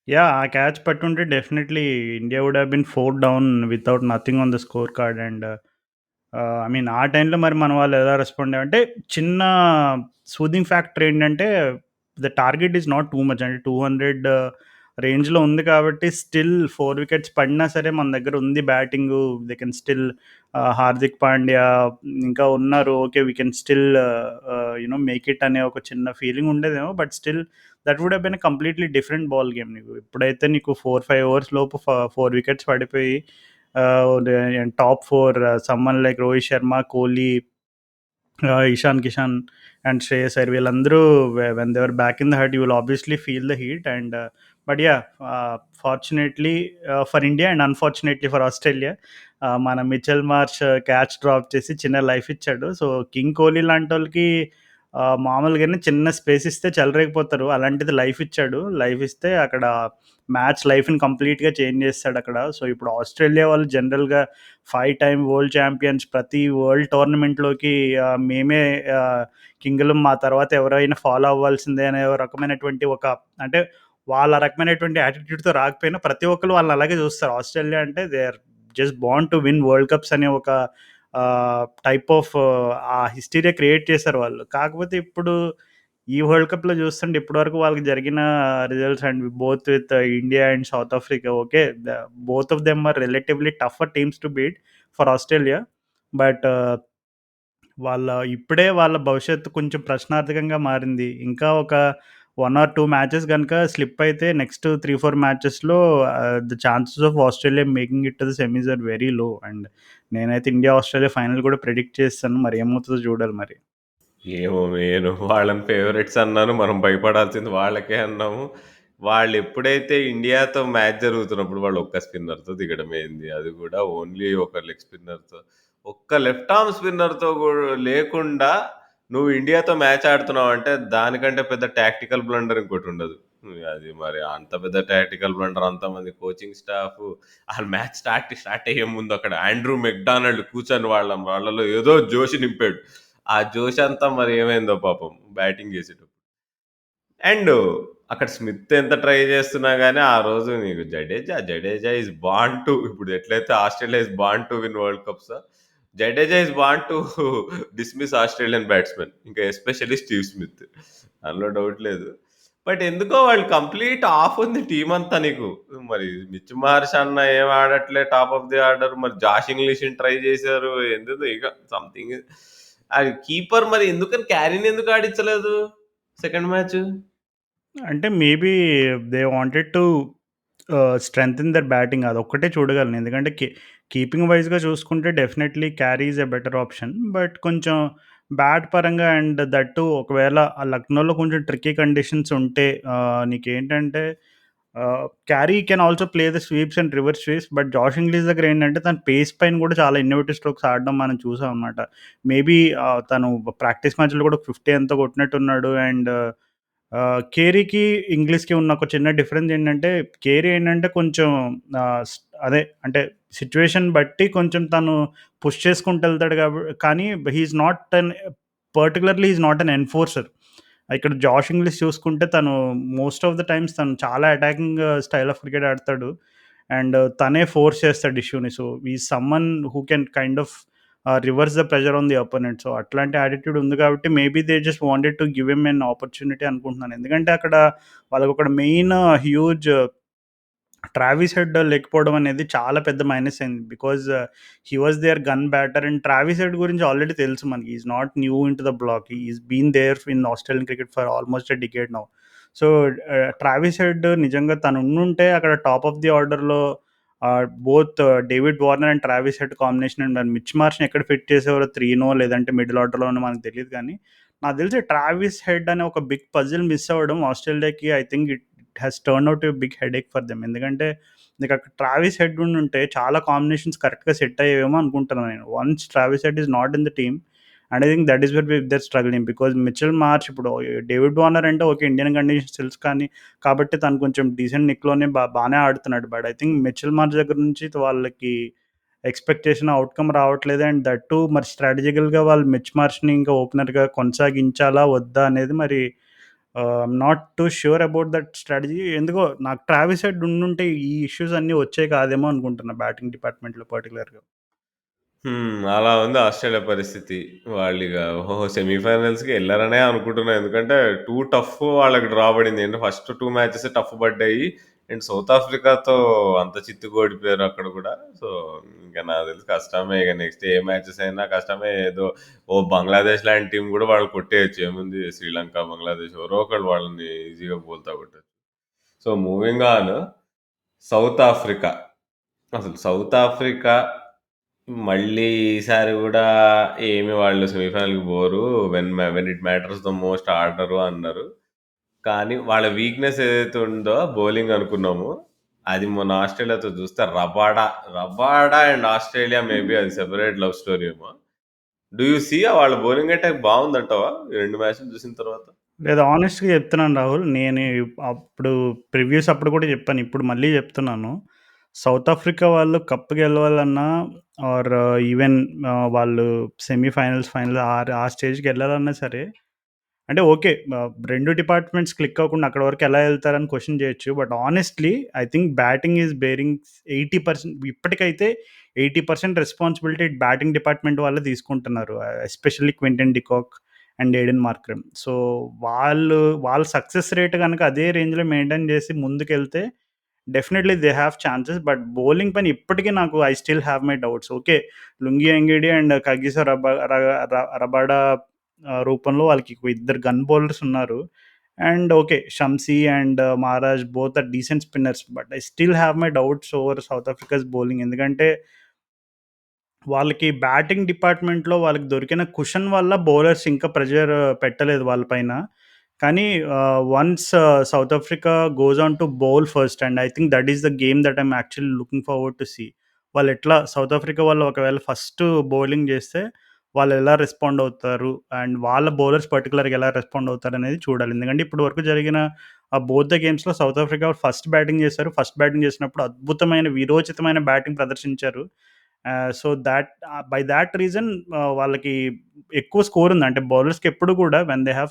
యాహ్! ఆ క్యాచ్ పట్టుంటే definitely India would have been 4 down without nothing on the score card. And I mean ఆ టైంలో మరి మన వాళ్ళు ఎలా రెస్పాండ్ అంటే చిన్న సూదింగ్ ఫ్యాక్టర్ ఏంటంటే the target is not too much. అంటే 200 రేంజ్‌లో ఉంది కాబట్టి స్టిల్ 4 వికెట్స్ పడినా సరే మన దగ్గర ఉంది batting. They can still Hardik Pandya ఇంకా ఉన్నారు. Okay. We can still make it అనే ఒక చిన్న ఫీలింగ్ ఉండేదేమో. But still that would have been a completely different ball game నీకు. ఎప్పుడైతే నీకు 4, 5 ఓవర్స్ లోపు 4 వికెట్స్ పడిపోయి top 4 someone like Rohit Sharma, Kohli, Ishan Kishan and Shreyas Iyer వీళ్ళందరూ when they are back in the hut you will obviously feel the heat and but ya fortunately for India and unfortunately for Australia మన Mitchell Marsh catch drop చేసి చిన్న life ఇచ్చాడు. So king Kohli లాంటి వాళ్ళకి మామూలుగానే చిన్న space ఇస్తే చెలరేగిపోతారు, అలాంటిది లైఫ్ ఇచ్చాడు. లైఫ్ ఇస్తే అక్కడ మ్యాచ్ లైఫ్ని కంప్లీట్గా చేంజ్ చేస్తాడు అక్కడ. సో ఇప్పుడు ఆస్ట్రేలియా వాళ్ళు జనరల్గా 5 టైమ్ వరల్డ్ ఛాంపియన్స్, ప్రతి వరల్డ్ టోర్నమెంట్లోకి మేమే కింగులం, మా తర్వాత ఎవరైనా ఫాలో అవ్వాల్సిందే అనే రకమైనటువంటి ఒక, అంటే వాళ్ళ రకమైనటువంటి యాటిట్యూడ్తో రాకపోయినా ప్రతి ఒక్కరు వాళ్ళని అలాగే చూస్తారు. ఆస్ట్రేలియా అంటే they are just bound to win world cups అనే ఒక టైప్ ఆఫ్ ఆ హిస్టరీయే క్రియేట్ చేశారు వాళ్ళు. కాకపోతే ఇప్పుడు ఈ వరల్డ్ కప్‌లో చూస్తుంటే ఇప్పటివరకు వాళ్ళకి జరిగిన results and both with India and South Africa, okay, both of them are relatively tougher teams to beat for Australia. But ఇప్పుడే వాళ్ళ భవిష్యత్తు కొంచెం ప్రశ్నార్థకంగా మారింది. ఇంకా ఒక 1 ఆర్ 2 మ్యాచెస్ గనుక స్లిప్ అయితే నెక్స్ట్ 3, 4 మ్యాచెస్‌లో the chances of Australia making it to the semis are very low. And నేనైతే ఇండియా, ఆస్ట్రేలియా ఫైనల్ కూడా ప్రెడిక్ట్ చేస్తాను. మరి ఏమవుతుందో చూడాలి మరి. ఏమో నేను వాళ్ళని ఫేవరెట్స్ అన్నాను. మనం భయపడాల్సింది వాళ్ళకే అన్నాము. వాళ్ళెప్పుడైతే ఇండియాతో మ్యాచ్ జరుగుతున్నప్పుడు వాళ్ళు ఒక్క స్పిన్నర్‌తో దిగడమేంది. అది గూడా ఓన్లీ ఒక లెగ్ స్పిన్నర్‌తో. ఒక్క లెఫ్ట్ ఆర్మ్ స్పిన్నర్‌తో లేకుండా నువ్వు ఇండియాతో మ్యాచ్ ఆడుతున్నావంటే దానికంటే పెద్ద టాక్టికల్ బ్లండర్ ఇంకోటుండదు. అది మరి అంత పెద్ద టాక్టికల్ బ్లండర్, అంతమంది కోచింగ్ స్టాఫు, అసలు మ్యాచ్ స్టార్ట్ అయ్యే ముందు అక్కడ ఆండ్రూ మెక్‌డానల్డ్ కూర్చొని వాళ్ళలో ఏదో జోష్ నింపాడు. ఆ జోష్ అంతా మరి ఏమైందో పాపం బ్యాటింగ్ చేసేటప్పుడు. అండ్ అక్కడ స్మిత్ ఎంత ట్రై చేస్తున్నా గానీ, ఆ రోజు నీకు జడేజా ఈస్ బార్న్ టు, ఇప్పుడు ఎట్లయితే Australia is born to win world cups, Jadeja is born to dismiss Australian batsmen. ఇంకా ఎస్పెషల్లీ స్టీవ్ స్మిత్. అందులో డౌట్ లేదు. బట్ ఎందుకో వాళ్ళు కంప్లీట్ ఆఫ్ ఉంది టీమ్ అంతా నీకు. మరి మిచ్ మార్ష్ అన్న ఏం ఆడట్లే టాప్ ఆఫ్ ది ఆర్డర్. మరి జాష్ ఇంగ్లీష్‌ని ట్రై చేశారు. ఎందుదో ఇక సంథింగ్. అది కీపర్ మరి ఎందుకని క్యారీని ఎందుకు ఆడించలేదు సెకండ్ మ్యాచ్? అంటే maybe they wanted to strengthen their batting, అదొక్కటే చూడగలను. ఎందుకంటే కీపింగ్ వైస్‌గా చూసుకుంటే definitely Carey is a better option. But కొంచెం బ్యాట్ పరంగా అండ్ దట్ టూ ఒకవేళ ఆ లక్నోలో కొంచెం ట్రిక్కీ కండిషన్స్ ఉంటే నీకేంటంటే Carey can also play the sweeps and reverse sweeps. But Josh Inglis దగ్గర ఏంటంటే తన పేస్ పైన కూడా చాలా ఇన్నోవేటివ్ స్ట్రోక్స్ ఆడడం మనం చూసాం అనమాట. మేబీ తను ప్రాక్టీస్ మ్యాచ్‌లో కూడా 50 ఎంతో కొట్టినట్టున్నాడు. అండ్ కేరీకి, ఇంగ్లీష్‌కి ఉన్న ఒక చిన్న డిఫరెన్స్ ఏంటంటే, కేరీ ఏంటంటే కొంచెం ఆహ్, స్ అదే అంటే సిట్యుయేషన్ బట్టి కొంచెం తను పుష్ చేసుకుంటూ ఎళ్తాడు కానీ he is not particularly he is not an enforcer. ఇక్కడ జాష్ ఇంగ్లీష్ చూసుకుంటే తను మోస్ట్ ఆఫ్ ద టైమ్స్ తను చాలా అటాకింగ్ స్టైల్ ఆఫ్ క్రికెట్ ఆడతాడు. అండ్ తనే ఫోర్స్ చేస్తాడు ఇష్యూని. సో ఈ someone who can kind of reverse the pressure on the opponent. So అట్లాంటి యాటిట్యూడ్ ఉంది కాబట్టి maybe they just wanted to give him an opportunity అనుకుంటున్నాను. ఎందుకంటే అక్కడ వాళ్ళకొకటి మెయిన్ హ్యూజ్ ట్రావిస్ హెడ్ లేకపోవడం అనేది చాలా పెద్ద మైనస్ అయింది. Because he was their gun batter. And Travis Head గురించి ఆల్రెడీ తెలుసు మనకి. Is not new in to the block. Is been there in Australian cricket for almost a decade now. So Travis Head నిజంగా తను ఉండుంటే అక్కడ top of the ఆర్డర్‌లో both David Warner and Travis Head combination and Mitch మార్ష్‌ని ఎక్కడ fit చేసేవారో 3నో లేదంటే middle ఆర్డర్‌లోనో మనకు తెలీదు గానీ, నాకు తెలిసి ట్రావిస్ హెడ్ అనే ఒక బిగ్ పజిల్ మిస్ అవ్వడం ఆస్ట్రేలియాకి I think it has turn out a big headache for them. ఎందుకంటే నీకక్కడ ట్రావిస్ హెడ్ ఉండుంటే చాలా కాంబినేషన్స్ కరెక్ట్‌గా సెట్ అయ్యేవేమో అనుకుంటున్నాను నేను. Once Travis Head is not in the team and I think that is where they are struggling. Because Mitchell Marsh ఇప్పుడు David Warner అంటే ఓకే, ఇండియన్ కండిషన్స్ తెలుసు కానీ కాబట్టి తను కొంచెం డీసెంట్ నిక్‌లోనే బానే ఆడుతున్నాడు. But I think Mitchell Marsh దగ్గర నుంచి వాళ్ళకి ఎక్స్‌పెక్ట్ చేసిన ఔట్‌కమ్ రావట్లేదు. అండ్ దట్ టూ మరి స్ట్రాటజికల్‌గా వాళ్ళు మిచ్ మార్ష్‌ని ఇంకా ఓపెనర్‌గా కొనసాగించాలా? వద్దా? అనేది మరి I'm not two sure about that strategy. ఎందుకో నాకు ట్రావిస్ హెడ్ ఉండుంటే ఈ ఇష్యూస్ అన్నీ వచ్చేవి కాదేమో అనుకుంటున్నా బ్యాటింగ్ డిపార్ట్‌మెంట్‌లో పర్టిక్యులర్‌గా. అలా ఉంది ఆస్ట్రేలియా పరిస్థితి. వాళ్ళిగ ఓహో! సెమీఫైనల్స్‌కి ఎళ్లరనే అనుకుంటున్నా. ఎందుకంటే టఫ్ వాళ్ళకి డ్రా పడింది. ఏంటి ఫస్ట్ 2 మ్యాచెస్ టఫ్ పడ్డాయి. అండ్ సౌత్ ఆఫ్రికాతో అంత చిత్తుగా ఓడిపోయారు అక్కడ కూడా. సో ఇంకా నాకు తెలిసి కష్టమే. ఇక నెక్స్ట్ ఏ మ్యాచెస్ అయినా కష్టమే. ఏదో బంగ్లాదేశ్ లాంటి టీం కూడా వాళ్ళు కొట్టేయచ్చు. ఏముంది, శ్రీలంక, బంగ్లాదేశ్ ఎవరో ఒకళ్ళు వాళ్ళని ఈజీగా బోల్తా కొట్టచ్చు. So moving on, South Africa. అసలు సౌత్ ఆఫ్రికా మళ్ళీ ఈసారి కూడా ఏమి వాళ్ళు సెమీఫైనల్కి పోరు. When it matters the most ఆడరు అన్నారు. కానీ వాళ్ళ వీక్నెస్ ఏదైతే ఉందో బౌలింగ్ అనుకున్నాము, అది మొన్న ఆస్ట్రేలియాతో చూస్తే Rabada. Rabada and Australia maybe అది సెపరేట్ లవ్ స్టోరీ ఏమో. డూ యూ సీ వాళ్ళ బౌలింగ్ అటాక్ బాగుందంటావా ఈ 2 మ్యాచ్లు చూసిన తర్వాత? లేదు, హానెస్ట్‌గా చెప్తున్నాను రాహుల్. నేను అప్పుడు ప్రివ్యూస్ అప్పుడు కూడా చెప్పాను. ఇప్పుడు మళ్ళీ చెప్తున్నాను. సౌత్ ఆఫ్రికా వాళ్ళు కప్ గెలవాలన్నా ఆర్ ఈవెన్ వాళ్ళు సెమీఫైనల్స్, ఫైనల్ ఆ స్టేజ్‌కెళ్ళాలన్నా సరే, అంటే ఓకే. 2 డిపార్ట్‌మెంట్స్ క్లిక్ అవ్వకుండా అక్కడి వరకు ఎలా ఎళ్తారని క్వెషన్ చేయొచ్చు. But honestly I think batting is bearing 80%. ఇప్పటికైతే 80% రెస్పాన్సిబిలిటీ బ్యాటింగ్ డిపార్ట్‌మెంట్ వాళ్ళే తీసుకుంటున్నారు. Especially Quinton de Kock and Aiden Markram. So, వాళ్ళ సక్సెస్ రేట్ గనక అదే రేంజ్‌లో మెయింటైన్ చేసి ముందుకెళ్తే definitely they have chances. But bowling పైన ఇప్పటికి నాకు I still have my doubts. Okay. Lungi Ngidi and Kagiso Rabada రూపంలో వాళ్ళకి ఇద్దరు గన్ బౌలర్స్ ఉన్నారు. And okay. Shamsi and Maharaj both are decent spinners. But I still have my doubts over South Africa's bowling. ఎందుకంటే వాళ్ళకి batting డిపార్ట్‌మెంట్‌లో వాళ్ళకి దొరికిన cushion వల్ల బౌలర్స్ ఇంకా ప్రెషర్ పెట్టలేదు వాళ్ళ పైన. కానీ once South Africa goes on to bowl first, and I think that is the game that I'm actually looking forward to see. వాళ్ళు ఎట్లా సౌత్ ఆఫ్రికా వాళ్ళు ఒకవేళ ఫస్ట్ బౌలింగ్ చేస్తే వాళ్ళు ఎలా రెస్పాండ్ అవుతారు, అండ్ వాళ్ళ బౌలర్స్ పర్టికులర్‌గా ఎలా రెస్పాండ్ అవుతారనేది చూడాలి. ఎందుకంటే ఇప్పటి వరకు జరిగిన బోత్ ద గేమ్స్‌లో సౌత్ ఆఫ్రికా ఫస్ట్ బ్యాటింగ్ చేశారు. ఫస్ట్ బ్యాటింగ్ చేసినప్పుడు అద్భుతమైన, వీరోచితమైన బ్యాటింగ్ ప్రదర్శించారు. సో, బై థాట్ రీజన్ వాళ్ళకి ఎక్కువ స్కోర్ ఉంది. అంటే బౌలర్స్‌కి ఎప్పుడు కూడా when they have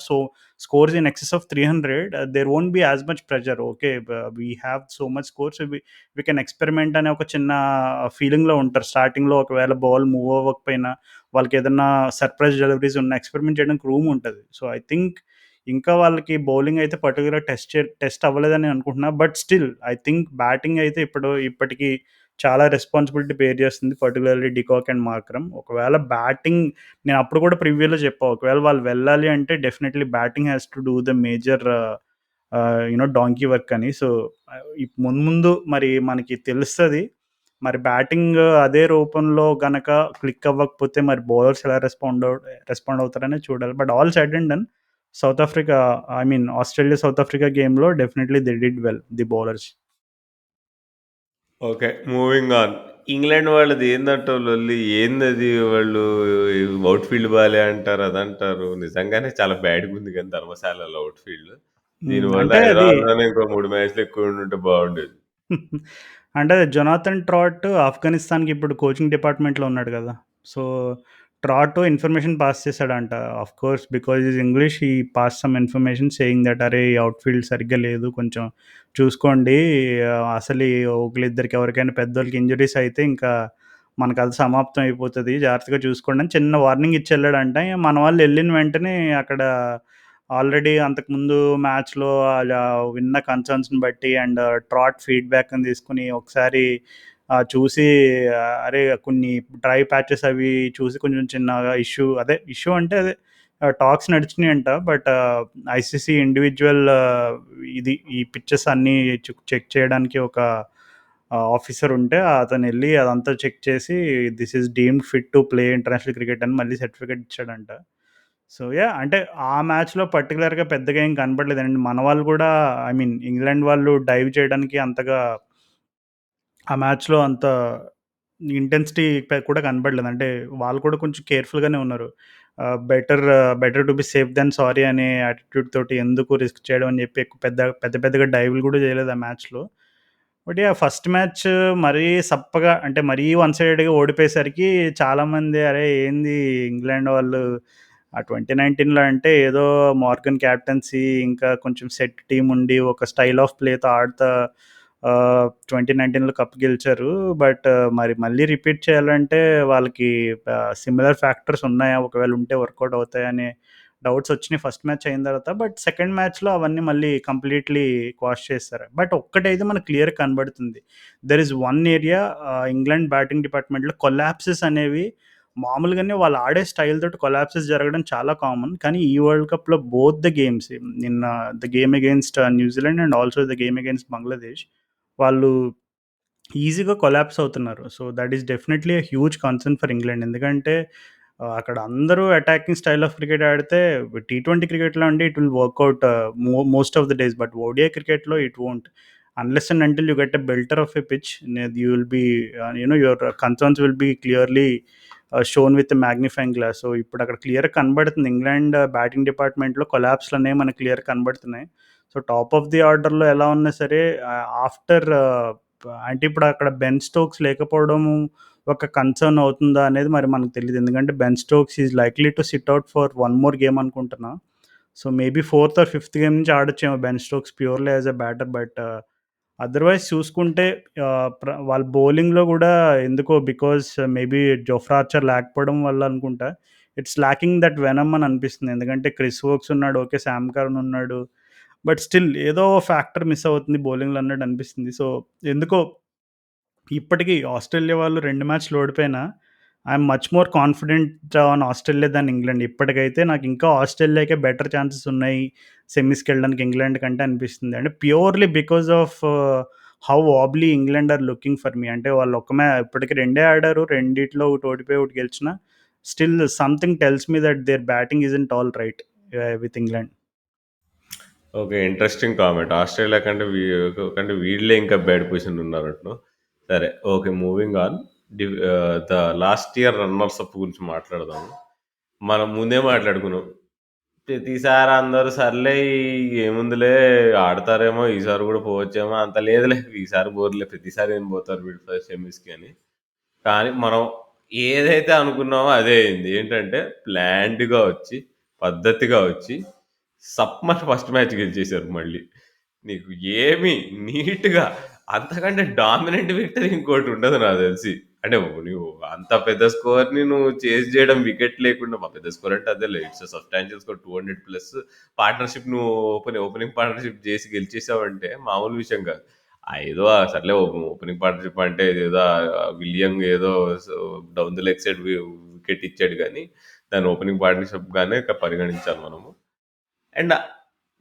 scores in excess of 300, there won't be as much pressure. Okay. We have so much scores, we can experiment అనే ఒక చిన్న ఫీలింగ్‌లో ఉంటారు. స్టార్టింగ్‌లో ఒకవేళ బాల్ మూవ్ అవ్వకపోయినా, వాళ్ళకేదన్నా సర్ప్రైజ్ డెలివరీస్ ఉన్న ఎక్స్పెరిమెంట్ చేయడానికి రూమ్ ఉంటది. సో, ఐ థింక్ ఇంకా వాళ్ళకి బౌలింగ్ అయితే పర్టిక్యులర్‌గా టెస్ట్ అవ్వలేదని అనుకుంటున్నా. But still I think batting అయితే ఇప్పటికి చాలా రెస్పాన్సిబిలిటీ బేర్ చేస్తుంది. Particularly de Kock and Markram. ఒకవేళ బ్యాటింగ్, నేను అప్పుడు కూడా ప్రివ్యూలో చెప్పా. ఒకవేళ వాళ్ళు వెళ్ళాలి అంటే definitely batting has to do the major donkey work అని. సో, ముందు మరి మనకి తెలుస్తది. మరి బ్యాటింగ్ అదే రూపంలో గనక క్లిక్ అవ్వకపోతే మరి బౌలర్స్ ఎలా రెస్పాండ్ అవుతారనేది చూడాలి. But all said and done, South Africa, I mean Australia South Africa గేమ్‌లో definitely they did well, the bowlers. Okay. Moving on. England వాళ్ళది ఏందంటావు లొల్లి? ఏందది వాళ్ళు ఔట్‌ఫీల్డ్ బాలే అంటారు, అదంటారు. నిజంగానే చాలా బ్యాడ్‌గుంది గానీ ధర్మశాలలో ఔట్‌ఫీల్డ్. దీని బదులు అంటే అది హైదరాబాద్‌లోనే ఇంకో 3 మ్యాచ్‌లు ఎక్కువ ఉండుంటే బాగుండేది. అంటే జొనాథన్ ట్రాట్ ఆఫ్ఘనిస్తాన్‌కి ఇప్పుడు కోచింగ్ డిపార్ట్‌మెంట్‌లో ఉన్నాడు గదా! సో, ట్రాట్ ఇన్ఫర్మేషన్ పాస్ చేసాడంట. Of course because is English, he pass some information saying that అరే! ఈ ఔట్‌ఫీల్డ్ సరిగ్గా లేదు, కొంచెం చూసుకోండి. అసలు ఈ ఒకళ్ళిద్దరికి ఎవరికైనా పెద్దోళ్ళకి ఇంజ్యూరీస్ అయితే ఇంకా మన కథ సమాప్తం అయిపోతది. జాగ్రత్తగా చూసుకోండి అని చిన్న వార్నింగ్ ఇచ్చి ఎళ్ళాడంట. మన వాళ్ళు ఎళ్ళిన వెంటనే అక్కడ ఆల్రెడీ అంతకుముందు మ్యాచ్‌లో విన్న కన్సర్న్స్‌ని బట్టి అండ్ ట్రాట్ ఫీడ్‌బ్యాక్‌ని తీసుకొని ఒకసారి చూసి, అరే! కొన్ని డ్రై ప్యాచెస్ అవి చూసి కొంచెం చిన్నగా ఇష్యూ అంటే అదే టాక్స్ నడిచినాయంట. బట్ ఐసీసీ ఇండివిడ్యువల్ ఈ పిచెస్ అన్నీ చెక్ చేయడానికి ఒక ఆఫీసర్ ఉంటే అతనెళ్ళి అదంతా చెక్ చేసి this is deemed fit to play international cricket అని మళ్ళీ సర్టిఫికేట్ ఇచ్చాడంట. సో, అంటే ఆ మ్యాచ్‌లో పర్టిక్యులర్‌గా పెద్దగా ఏం కనపడలేదండి. మన వాళ్ళు కూడా, ఐ మీన్ ఇంగ్లాండ్ వాళ్ళు డైవ్ చేయడానికి అంతగా ఆ మ్యాచ్‌లో అంత ఇంటెన్సిటీ కూడా కనపడలేదు. అంటే వాళ్ళు కూడా కొంచెం కేర్‌ఫుల్‌గానే ఉన్నారు. Better to be safe than sorry అనే యాటిట్యూడ్ తోటి ఎందుకు రిస్క్ చేయడం అని చెప్పి ఎక్కువ పెద్దగా డైవ్‌లు కూడా చేయలేదు ఆ మ్యాచ్‌లో. బట్ ఫస్ట్ మ్యాచ్ మరీ సప్పగా, అంటే మరీ వన్ సైడెడ్‌గా ఓడిపోయేసరికి చాలామంది అరే! ఏంది ఇంగ్లాండ్ వాళ్ళు 2019లో అంటే ఏదో మార్గన్ క్యాప్టెన్సీ ఇంకా కొంచెం సెట్ టీమ్ ఉండి ఒక స్టైల్ ఆఫ్ ప్లేతో ఆడతా 2019లో కప్ గెలిచారు. బట్ మరి మళ్ళీ రిపీట్ చేయాలంటే వాళ్ళకి సిమిలర్ ఫ్యాక్టర్స్ ఉన్నాయా? ఒకవేళ ఉంటే వర్కౌట్ అవుతాయా అని డౌట్స్ వచ్చినాయి ఫస్ట్ మ్యాచ్ అయిన తర్వాత. బట్ సెకండ్ మ్యాచ్‌లో అవన్నీ మళ్ళీ కంప్లీట్‌లీ క్వాష్ చేసేసారు. బట్ ఒక్కటైతే మనకు క్లియర్‌గా కనబడుతుంది. There is one area England batting డిపార్ట్మెంట్‌లో కొలాప్సెస్ అనేవి మామూలుగానే వాళ్ళు ఆడే స్టైల్ తోటి కొలాప్సెస్ జరగడం చాలా కామన్. కానీ ఈ వరల్డ్ కప్‌లో బోత్ ద గేమ్స్ నిన్న the game against New Zealand and also the game against Bangladesh వాళ్ళు ఈజీగా కొలాప్స్ అవుతున్నారు. So, that is definitely a huge concern for England. ఎందుకంటే అక్కడ అందరూ అటాకింగ్ స్టైల్ ఆఫ్ క్రికెట్ ఆడితే టీ20 క్రికెట్‌లో అంటే it will work out most of the days. But ODI క్రికెట్‌లో it won't. Unless and until you get a బెల్టర్ of a pitch you will be your concerns will be clearly shown with magnifying glass. So, ఇప్పుడు అక్కడ క్లియర్‌గా కనబడుతుంది England batting డిపార్ట్మెంట్‌లో కొలాప్స్‌లనేవి మనకు క్లియర్‌గా కనబడుతున్నాయి. So, top of the ఆర్డర్‌లో ఎలా ఉన్నా సరే ఆఫ్టర్ అంటే ఇప్పుడు అక్కడ బెన్ స్టోక్స్ లేకపోవడం ఒక కన్సర్న్ అవుతుందా అనేది మరి మనకు తెలీదు. ఎందుకంటే Ben Stokes is likely to sit out for one more game అనుకుంటున్నా. So, maybe fourth or fifth game నుంచి ఆడొచ్చేమో Ben Stokes purely as a batter. But otherwise చూసుకుంటే వాళ్ళ బౌలింగ్‌లో గూడా ఎందుకో బికాజ్ మేబీ జోఫ్రా ఆర్చర్ లేకపోవడం వల్ల అనుకుంటా. ఇట్స్ ల్యాకింగ్ దట్ వెనమ్ అని అనిపిస్తుంది. ఎందుకంటే క్రిస్ వోక్స్ ఉన్నాడు. ఓకే. సామ్ కర్న్ ఉన్నాడు. బట్ స్టిల్ ఏదో ఫ్యాక్టర్ మిస్ అవుతుంది బౌలింగ్‌లో అన్నట్టు అనిపిస్తుంది. సో, ఎందుకో ఇప్పటికి ఆస్ట్రేలియా వాళ్ళు 2 మ్యాచ్‌లు ఓడిపోయినా I'm much more confident on Australia than England. ఇప్పటికైతే నాకు ఇంకా ఆస్ట్రేలియాకే బెటర్ ఛాన్సెస్ ఉన్నాయి సెమీస్‌కెళ్ళడానికి ఇంగ్లాండ్ కంటే అనిపిస్తుంది. అంటే purely because of how wobbly England are looking for me. అంటే వాళ్ళు ఇప్పటికి రెండే ఆడారు. రెండిట్లో ఒకటి ఓడిపోయి ఒకటి గెలిచినా still something tells me that there batting isn't all right with England. Okay. Interesting comment. Australia కంటే వీళ్ళే ఇంకా బ్యాడ్ పొజిషన్‌లో ఉన్నారంటున్నావు. సరే. Okay. Moving on. The last year runners up గురించి మాట్లాడదాము. మనం ముందే మాట్లాడుకున్నాం. ప్రతిసారి అందరూ సర్లే ఏముందిలే ఆడతారేమో, ఈసారి గూడా పోవచ్చేమో, అంత లేదులే ఈసారి పోరులే ప్రతిసారి ఏం పోతారు వీళ్ళు ఫస్ట్ సెమీస్‌కి అని. కానీ మనం ఏదైతే అనుకున్నామో అదే అయింది. ఏంటంటే ప్లాన్డ్‌గా వచ్చి, పద్ధతిగా వచ్చి సప్మర్ ఫస్ట్ మ్యాచ్ గెలిచేసారు మళ్ళీ. నీకు ఏమి నీట్‌గా అంతకంటే డామినెంట్ విక్టరీ ఇంకోటి ఉండదు నాకు తెలిసి. అంటే నువ్వు అంత పెద్ద స్కోర్‌ని నువ్వు చేజ్ చేయడం వికెట్ లేకుండా పెద్ద స్కోర్ అంటే అదేలే it's substantial score 200 plus partnership నువ్వు ఓపెనింగ్ పార్ట్నర్‌షిప్ చేసి గెలిచేసావంటే మామూలు విషయం కాదు. ఏదో సర్లే ఓపెనింగ్ పార్ట్నర్‌షిప్ అంటే ఇదేదో విలియం ఏదో down the leg side wicket ఇచ్చాడు గానీ, దాన్ని ఓపెనింగ్ పార్ట్నర్‌షిప్‌గానే పరిగణించాలి మనము. అండ్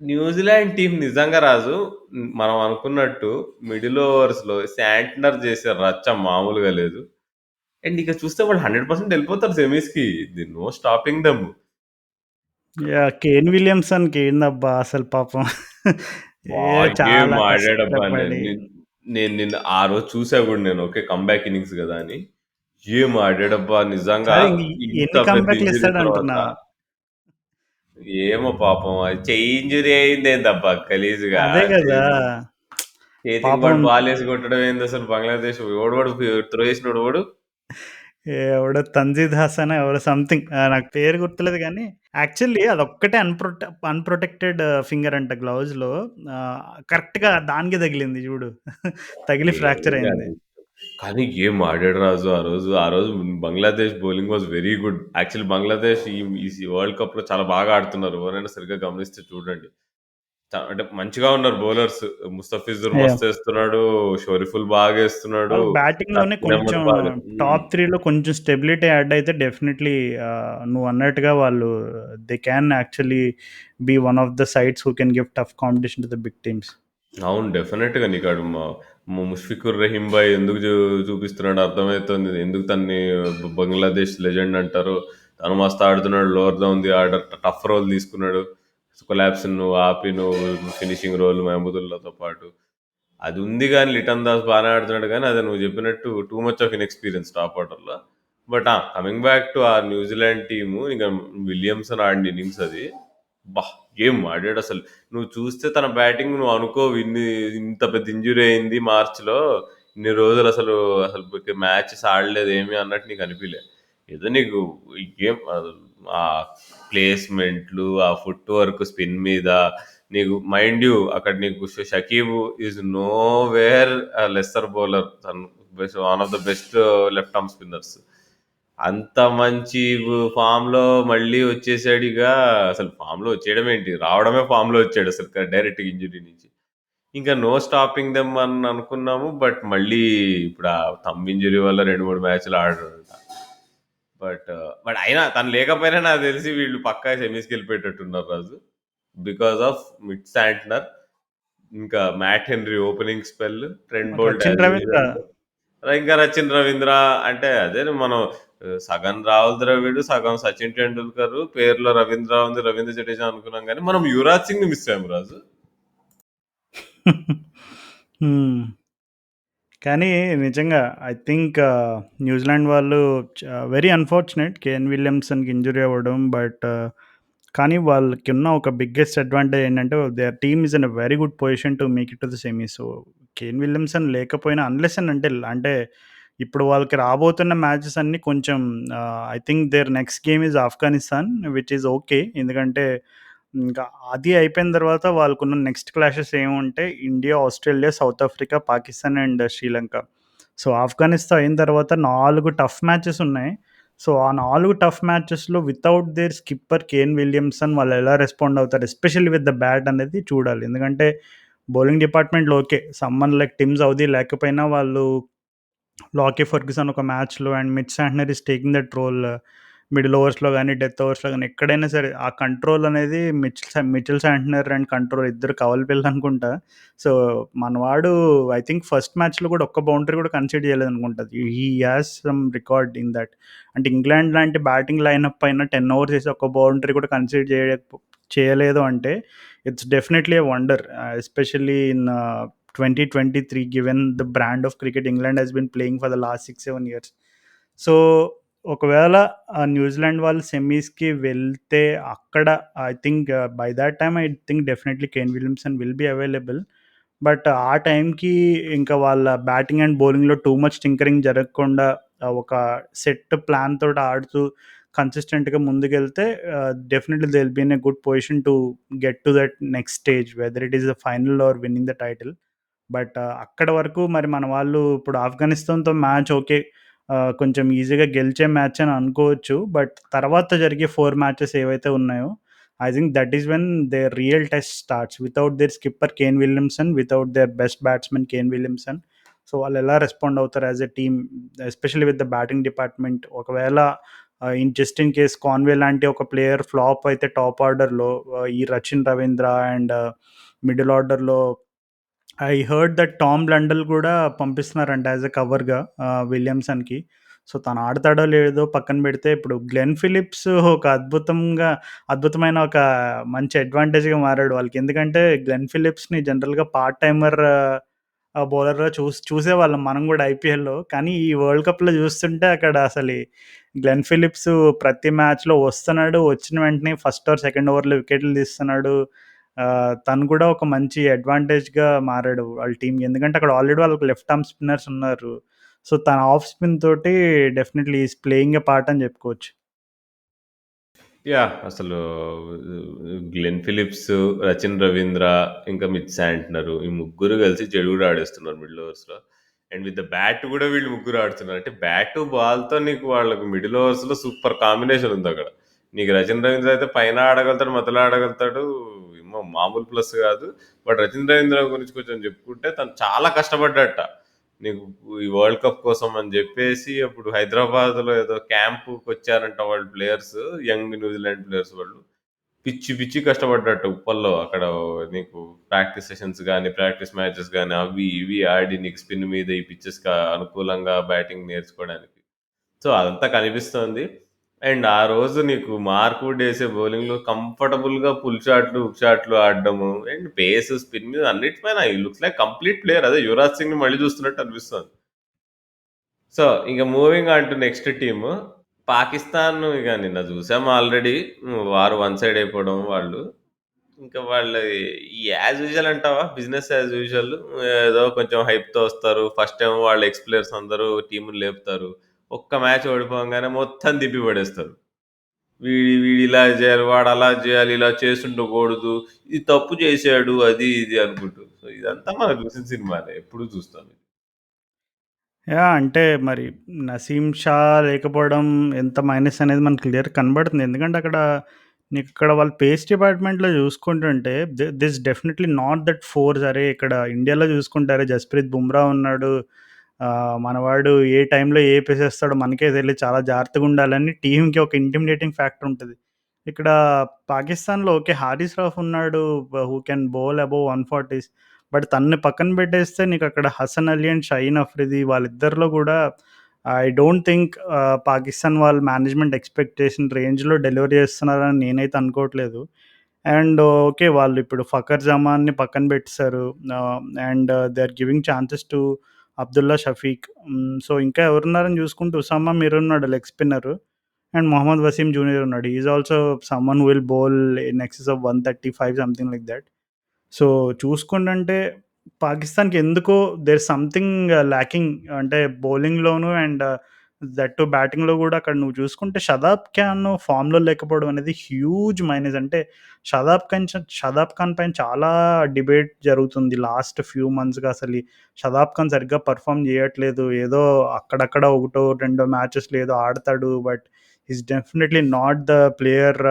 న్యూజిలాండ్ టీం నిజంగా రాజు మనం అనుకున్నట్టు మిడిల్ ఓవర్స్‌లో శాంట్నర్ చేసే రచ్చ మామూలుగా లేదు. అండ్ ఇక చూస్తే వాళ్ళు 100% వెళ్ళిపోతారు సెమీస్‌కి. No stopping them. Yeah! Kane విలియమ్సన్‌కి ఏందబ్బా అసలు పాపం. ఏం చాలా ఆడాడబ్బా! నేను కష్టపడి నేను నేను నిన్న ఆ రోజు చూసా కూడా నేను. ఓకే. కమ్‌బ్యాక్ ఇన్నింగ్స్ కదా అని. ఏం ఆడాడబ్బా! నిజంగా కాదు ఇంత ఎన్ని పెద్ద కమ్‌బ్యాక్‌లు ఇంజ్యూరీ తర్వాత. ఇస్తాడంటున్నా. ఏమో పాపం అది చెయ్యి ఇంజ్యూరీ అయిందేందబ్బా గలీజుగా. అదే గదా! చేతికి పాపం పడి బాలేసి కొట్టడం ఏందసలు బంగ్లాదేశ్ ఎవడు త్రో చేసినోడు ఎవడు? ఎవడో 'తంజీద్ హసనో' ఎవరో సంథింగ్ నాకు పేరు గుర్తులేదు గానీ, యాక్చువల్లీ అదొక్కటే అన్‌ప్రొటెక్టెడ్ ఫింగర్ అంట గ్లౌస్‌లో. కరెక్ట్‌గా దానికే తగిలింది జూడు. తగిలి ఏమో ఫ్రాక్చర్ ఇగ అయింది. అది. కానీ ఏం ఆడాడు రాజు ఆ రోజు. ఆ రోజు Bangladesh bowling was very good. Actually Bangladesh ఈ వరల్డ్ కప్‌లో చాలా బాగా ఆడుతున్నారు. ఎవరైనా సరిగ్గా గమనిస్తే చూడండి. అంటే మంచిగా ఉన్నారు బౌలర్స్. ముస్తఫిజుర్ యాహ్! మస్తేస్తున్నాడు. షరీఫుల్ బాగేస్తున్నాడు. వాళ్ళకి బ్యాటింగ్‌లోనే తస్కిన్ కొంచెం అహ్మద్ బాగా టాప్ 3లో కొంచెం స్టెబిలిటీ యాడ్ అయితే డెఫినెట్‌లీ నువ్వన్నట్టుగా వాళ్ళు they can actually be one of the sides who can give tough competition to the big teams. అవును. డెఫినెట్‌గా నీకాడు ముష్ఫికుర్ రహీమ్ భాయ్ ఎందుకు చూపిస్తున్నాడో అర్థమైతుంది. ఎందుకు తనని బంగ్లాదేశ్ లెజెండ్ అంటారో. తను మస్తు ఆడుతున్నాడు. Lower down the order tough role తీసుకున్నాడు. కొలాప్స్‌ని ఆపి ఫినిషింగ్ రోల్ మహమూదుల్లాతో పాటు. అది ఉంది గానీ లిటన్ దాస్ బానే ఆడుతున్నాడు గానీ, అదే నువ్వు చెప్పినట్టు too much of inexperience top ఆర్డర్‌లో. బట్ కమింగ్ బ్యాక్ టు ఆ న్యూజిలాండ్ టీము ఇక విలియమ్సన్ ఆడిన ఇన్నింగ్స్ అది. అబ్బా! ఏం ఆడాడసలు. నువ్వు చూస్తే తన బ్యాటింగ్ నువ్వు అనుకోవు ఇంత పెద్ద ఇంజ్యూరీ అయింది మార్చ్‌లో. ఇన్ని రోజులు అసలు మ్యాచెస్ ఆడలేదు ఏమి అన్నట్టు నీకు అనిపియలే. ఏదో నీకు ఈ గేమ్ ఆ ప్లేస్‌మెంట్‌లు, ఆ ఫుట్ వర్క్ స్పిన్ మీద నీకు మైండ్ యూ అక్కడ నీకు Shakib is nowhere lesser bowler. తను one of the best left arm spinners. అంత మంచి ఫామ్‌లో మళ్ళీ వచ్చేసాడిగా. అసలు ఫామ్‌లో వచ్చేయడం ఏంటి? రావడమే ఫామ్‌లో వచ్చాడు అసలు డైరెక్ట్‌గా ఇంజ్యూరీ నుంచి. ఇంకా నో స్టాపింగ్ దెమ్ అని అనుకున్నాము. బట్ మళ్ళీ ఇప్పుడు ఆ థంబ్ ఇంజ్యూరీ వల్ల 2, 3 మ్యాచ్‌లు ఆడడంట. బట్ బట్ అయినా తను లేకపోయినా నాకు తెలిసి వీళ్ళు పక్కా సెమీస్‌కెళ్ళిపోయేటట్టున్నారు రాజు. బికాస్ ఆఫ్ మిడ్ శాంట్నర్, ఇంకా Matt Henry opening spell, Trent Boult Rachin as Ravindra usual. ఇంకా రచిన్ రవీంద్ర అంటే అదే మనం సగం రాహుల్ ద్రవిడ్, సగం సచిన్ టెండూల్కర్, పేరులో రవీంద్ర ఉంది, రవీంద్ర జడేజా అనుకున్నాం కానీ మనం యువరాజ్ సింగ్ ని మిస్ అయ్యాము రాజు. హ్మ్. కానీ నిజంగా ఐ థింక్ న్యూజిలాండ్ వాళ్ళు వెరీ అన్‌ఫార్చునేట్ కేన్ విలియమ్సన్‌కి ఇంజ్యూరీ అవ్వడం. బట్ కానీ వాళ్ళకున్న ఒక బిగ్గెస్ట్ అడ్వాంటేజ్ ఏంటంటే there team is in a very good position to make it to the semi. So, Kane Williamson లేకపోయినా అన్‌లెస్ అండ్ అంటిల్ అంటే ఇప్పుడు వాళ్ళకి రాబోతున్న మ్యాచెస్ అన్నీ కొంచెం I think there next game is Afghanistan which is okay. ఎందుకంటే ఇంకా అది అయిపోయిన తర్వాత వాళ్ళకున్న నెక్స్ట్ క్లాషెస్ ఏముంటే India, Australia, South Africa, Pakistan and Sri Lanka. So, Afghanistan అయిన తర్వాత 4 టఫ్ మ్యాచెస్ ఉన్నాయి. సో, ఆ 4 టఫ్ మ్యాచెస్‌లో without there skipper Kane Williamson వాళ్ళు ఎలా రెస్పాండ్ అవుతారు? ఎస్పెషల్లీ విత్ ద బ్యాట్ అనేది చూడాలి. ఎందుకంటే బౌలింగ్ డిపార్ట్మెంట్‌లో okay. Someone like Tim Southee లేకపోయినా వాళ్ళు లాకీ ఫెర్గ్యూసన్ ఒక మ్యాచ్‌లో and Mitch Santner is taking that role. Middle ఓవర్స్‌లో గాని, డెత్ ఓవర్స్‌లో గాని ఎక్కడైనా సరే ఆ కంట్రోల్ అనేది మిచెల్ శాంట్నర్ అండ్ కంట్రోల్ ఇద్దరు కవల పిల్లలనుకుంటా. సో, మనవాడు ఐ థింక్ ఫస్ట్ మ్యాచ్‌లో కూడా ఒక్క బౌండరీ కూడా కన్సీడ్ చేయలేదనుకుంటా. He has some record in that. అంటే ఇంగ్లాండ్ లాంటి బ్యాటింగ్ లైనప్ పైన 10 ఓవర్స్ ఏసి ఒక్క బౌండరీ కూడా కన్సీడ్ చేయలేదు అంటే it's definitely a wonder. Especially in 2023 given the brand of cricket England has been playing for the last 6, 7 years. So, ఒకవేళ New Zealand వాళ్ళు సెమీస్‌కి వెళ్తే అక్కడ I think by that time I think definitely Kane Williamson will be available. But ఆ టైంకి ఇంకా వాళ్ళ batting and బౌలింగ్‌లో టూ మచ్ టింకరింగ్ జరగకుండా ఒక సెట్ ప్లాన్ తోటి ఆడుతూ కన్సిస్టెంట్‌గా ముందుకెళ్తే definitely they will be in a good position to get to that next stage whether it is the final or winning the title. బట్ అక్కడి వరకు మరి మన వాళ్ళు ఇప్పుడు ఆఫ్ఘనిస్తాన్‌తో మ్యాచ్ ఓకే. కొంచెం ఈజీగా గెలిచే మ్యాచ్ అని అనుకోవచ్చు. బట్ తర్వాత జరిగే 4 మ్యాచెస్ ఏవైతే ఉన్నాయో, I think that is when there real test starts. Without there skipper Kane Williamson, without there best batsman Kane Williamson. So, వాళ్ళు ఎలా రెస్పాండ్ అవుతారు as a team especially with the batting department. ఒకవేళ just in case Conway లాంటి ఒక player flop అయితే top ఆర్డర్‌లో ఈ Rachin Ravindra and middle ఆర్డర్‌లో I heard that Tom Blundell గూడా పంపిస్తున్నారంట యాస్ ఎ కవర్‌గా విలియమ్సన్‌కి. సో, తను ఆడతాడో లేదో పక్కన పెడితే, ఇప్పుడు గ్లెన్ ఫిలిప్స్ ఒక అద్భుతమైన ఒక మంచి అడ్వాంటేజ్‌గా మారాడు వాళ్ళకి. ఎందుకంటే గ్లెన్ ఫిలిప్స్‌ని జనరల్‌గా పార్ట్ టైమర్ బౌలర్‌గా చూసేవాళ్ళం మనం గూడా ఐపీఎల్‌లో. కానీ ఈ వరల్డ్ కప్‌లో చూస్తుంటే అక్కడ అసలు గ్లెన్ ఫిలిప్స్ ప్రతి మ్యాచ్‌లో వస్తున్నాడు. వచ్చిన వెంటనే ఫస్ట్ ఓవర్, సెకండ్ ఓవర్‌లో వికెట్లు తీస్తున్నాడు. తను కూడా ఒక మంచి అడ్వాంటేజ్‌గా మారాడు వాళ్ళ టీమ్‌కి. ఎందుకంటే అక్కడ ఆల్రెడీ వాళ్ళకి లెఫ్ట్ ఆర్మ్ స్పిన్నర్స్ ఉన్నారు. సో, తన ఆఫ్ స్పిన్ తోటి definitely is playing a part అని చెప్పుకోవచ్చు. యాహ్! అసలు 'గ్లెన్ ఫిలిప్స్', 'రచిన్ రవీంద్ర', ఇంకా 'మిచ్ శాంట్నర్' ఈ ముగ్గురు కలిసి చెడుగుడు ఆడేస్తున్నారు మిడిల్ ఓవర్స్‌లో. అండ్ విత్ ద బ్యాట్ కూడా వీళ్ళు ముగ్గురు ఆడుతున్నారు. అంటే బ్యాటు, బాల్‌తో నీకు వాళ్ళకి మిడిల్ ఓవర్స్‌లో సూపర్ కాంబినేషన్ ఉందక్కడ. నీకు 'రచిన్ రవీంద్ర' అయితే పైన ఆడగలుగుతాడు, మధ్యలో ఆడగలుగుతాడు. ఏమో మామూలు ప్లస్ కాదు. బట్ 'రచిన్ రవీంద్ర' గురించి కొంచెం చెప్పుకుంటే తను చాలా కష్టపడ్డట. నీకు ఈ వరల్డ్ కప్ కోసం అని చెప్పేసి అప్పుడు హైదరాబాద్‌లో ఏదో క్యాంప్‌కొచ్చారంట వాళ్ళు ప్లేయర్స్. యంగ్ న్యూజిలాండ్ ప్లేయర్స్ వాళ్ళు. పిచ్చి పిచ్చి కష్టపడ్డట్టు ఉప్పల్లో. అక్కడ నీకు ప్రాక్టీస్ సెషన్స్ గాని, ప్రాక్టీస్ మ్యాచెస్ గాని అవి ఇవి ఆడి నీకు స్పిన్ మీద ఈ పిచెస్‌కి అనుకూలంగా బ్యాటింగ్ నేర్చుకోవడానికి. సో, అదంతా కనిపిస్తోంది. అండ్ ఆ రోజు నీకు మార్క్ వుడ్ ఏసే బౌలింగ్‌లో కంఫర్టబుల్‌గా పుల్ షాట్లు, హుక్ షాట్లు ఆడడము అండ్ పేస్, స్పిన్ మీద అన్నిటిపైన he looks like complete player. అదే యువరాజ్ సింగ్‌ని మళ్ళీ చూస్తున్నట్టు అనిపిస్తోంది. సో, ఇంక moving on to next team. Pakistan ఇగ నిన్న చూసాము ఆల్రెడీ. వారు వన్ సైడ్ అయిపోవడం వాళ్ళు. ఇంకా వాళ్ళ యాజ్ యూజువల్ అంటావా? Business as usual. ఏదో కొంచెం హైప్‌తో వస్తారు. ఫస్ట్ ఏమో వాళ్ళ ఎక్స్ ప్లేయర్స్ అందరూ టీమ్‌ని లేపుతారు. ఒక్క మ్యాచ్ ఓడిపోంగానే మొత్తం తిప్పి పడేస్తారు. వీడు ఇలా చేయాలి, వాడు అలా చేయాలి, ఇలా చేసుండకూడదు, ఇది తప్పు చేశాడు అది ఇది అనుకుంటూ. సో, ఇదంతా మనం చూసిన సినిమానే. ఎప్పుడు చూస్తాం. యాహ్! అంటే మరి నసీం షా లేకపోవడం ఎంత మైనస్ అనేది మనకు క్లియర్‌గా కనబడుతుంది. ఎందుకంటే అక్కడ నీకక్కడ వాళ్ళు పేస్ డిపార్ట్‌మెంట్‌లో చూసుకుంటుంటే this definitely not that force. అరే! ఇక్కడ ఇండియాలో చూసుకుంటే అరే! జస్‌ప్రీత్ బుమ్రా ఉన్నాడు. మనవాడు ఏ టైంలో ఏపేసేస్తాడో మనకే తెలీదు. చాలా జాగ్రత్తగుండాలని టీమ్‌కి ఒక ఇంటిమిడేటింగ్ ఫ్యాక్టర్ ఉంటది. ఇక్కడ పాకిస్తాన్‌లో ఓకే. హారిస్ రౌఫ్ ఉన్నాడు. హూ కెన్ బౌల్ అబోవ్ 140స్. బట్ తనని పక్కన పెట్టేస్తే నీకక్కడ హసన్ అలీ అండ్ షహీన్ అఫ్రిది వాళ్ళిద్దరిలో గూడా ఐ డోంట్ థింక్ పాకిస్తాన్ వాళ్ళ మేనేజ్‌మెంట్ ఎక్స్‌పెక్టేషన్ రేంజ్‌లో డెలివరీ చేస్తున్నారని నేనైతే అనుకోవట్లేదు. And okay. వాళ్ళిప్పుడు ఫఖర్ జమాన్‌ని పక్కన పెట్టేసారు. And they are giving chances to Abdullah Shafique. So, ఇంకా ఎవరున్నారని చూసుకుంటే ఉసామా మిర్ ఉన్నాడు leg spinner. And Mohammad Wasim junior ఉన్నాడు. He is also someone who will bowl in excess of 135 something like that. So, చూసుకుండంటే పాకిస్తాన్‌కి ఎందుకో దేర్ సంథింగ్ ల్యాకింగ్ అంటే బౌలింగ్‌లోను అండ్ దట్ టూ బ్యాటింగ్‌లో గూడా అక్కడ నువ్వు చూసుకుంటే షదాబ్ ఖాన్ ఫామ్‌లో లేకపోవడం అనేది హ్యూజ్ మైనస్. అంటే షదాబ్ ఖాన్ పైన చాలా డిబేట్ జరుగుతుంది లాస్ట్ ఫ్యూ మంత్స్‌గా అసలు షదాబ్ ఖాన్ సరిగ్గా పెర్ఫార్మ్ చేయట్లేదు. ఏదో అక్కడక్కడ ఒకటో, రెండో మ్యాచెస్‌లో ఏదో ఆడతాడు. But he is definitely not the player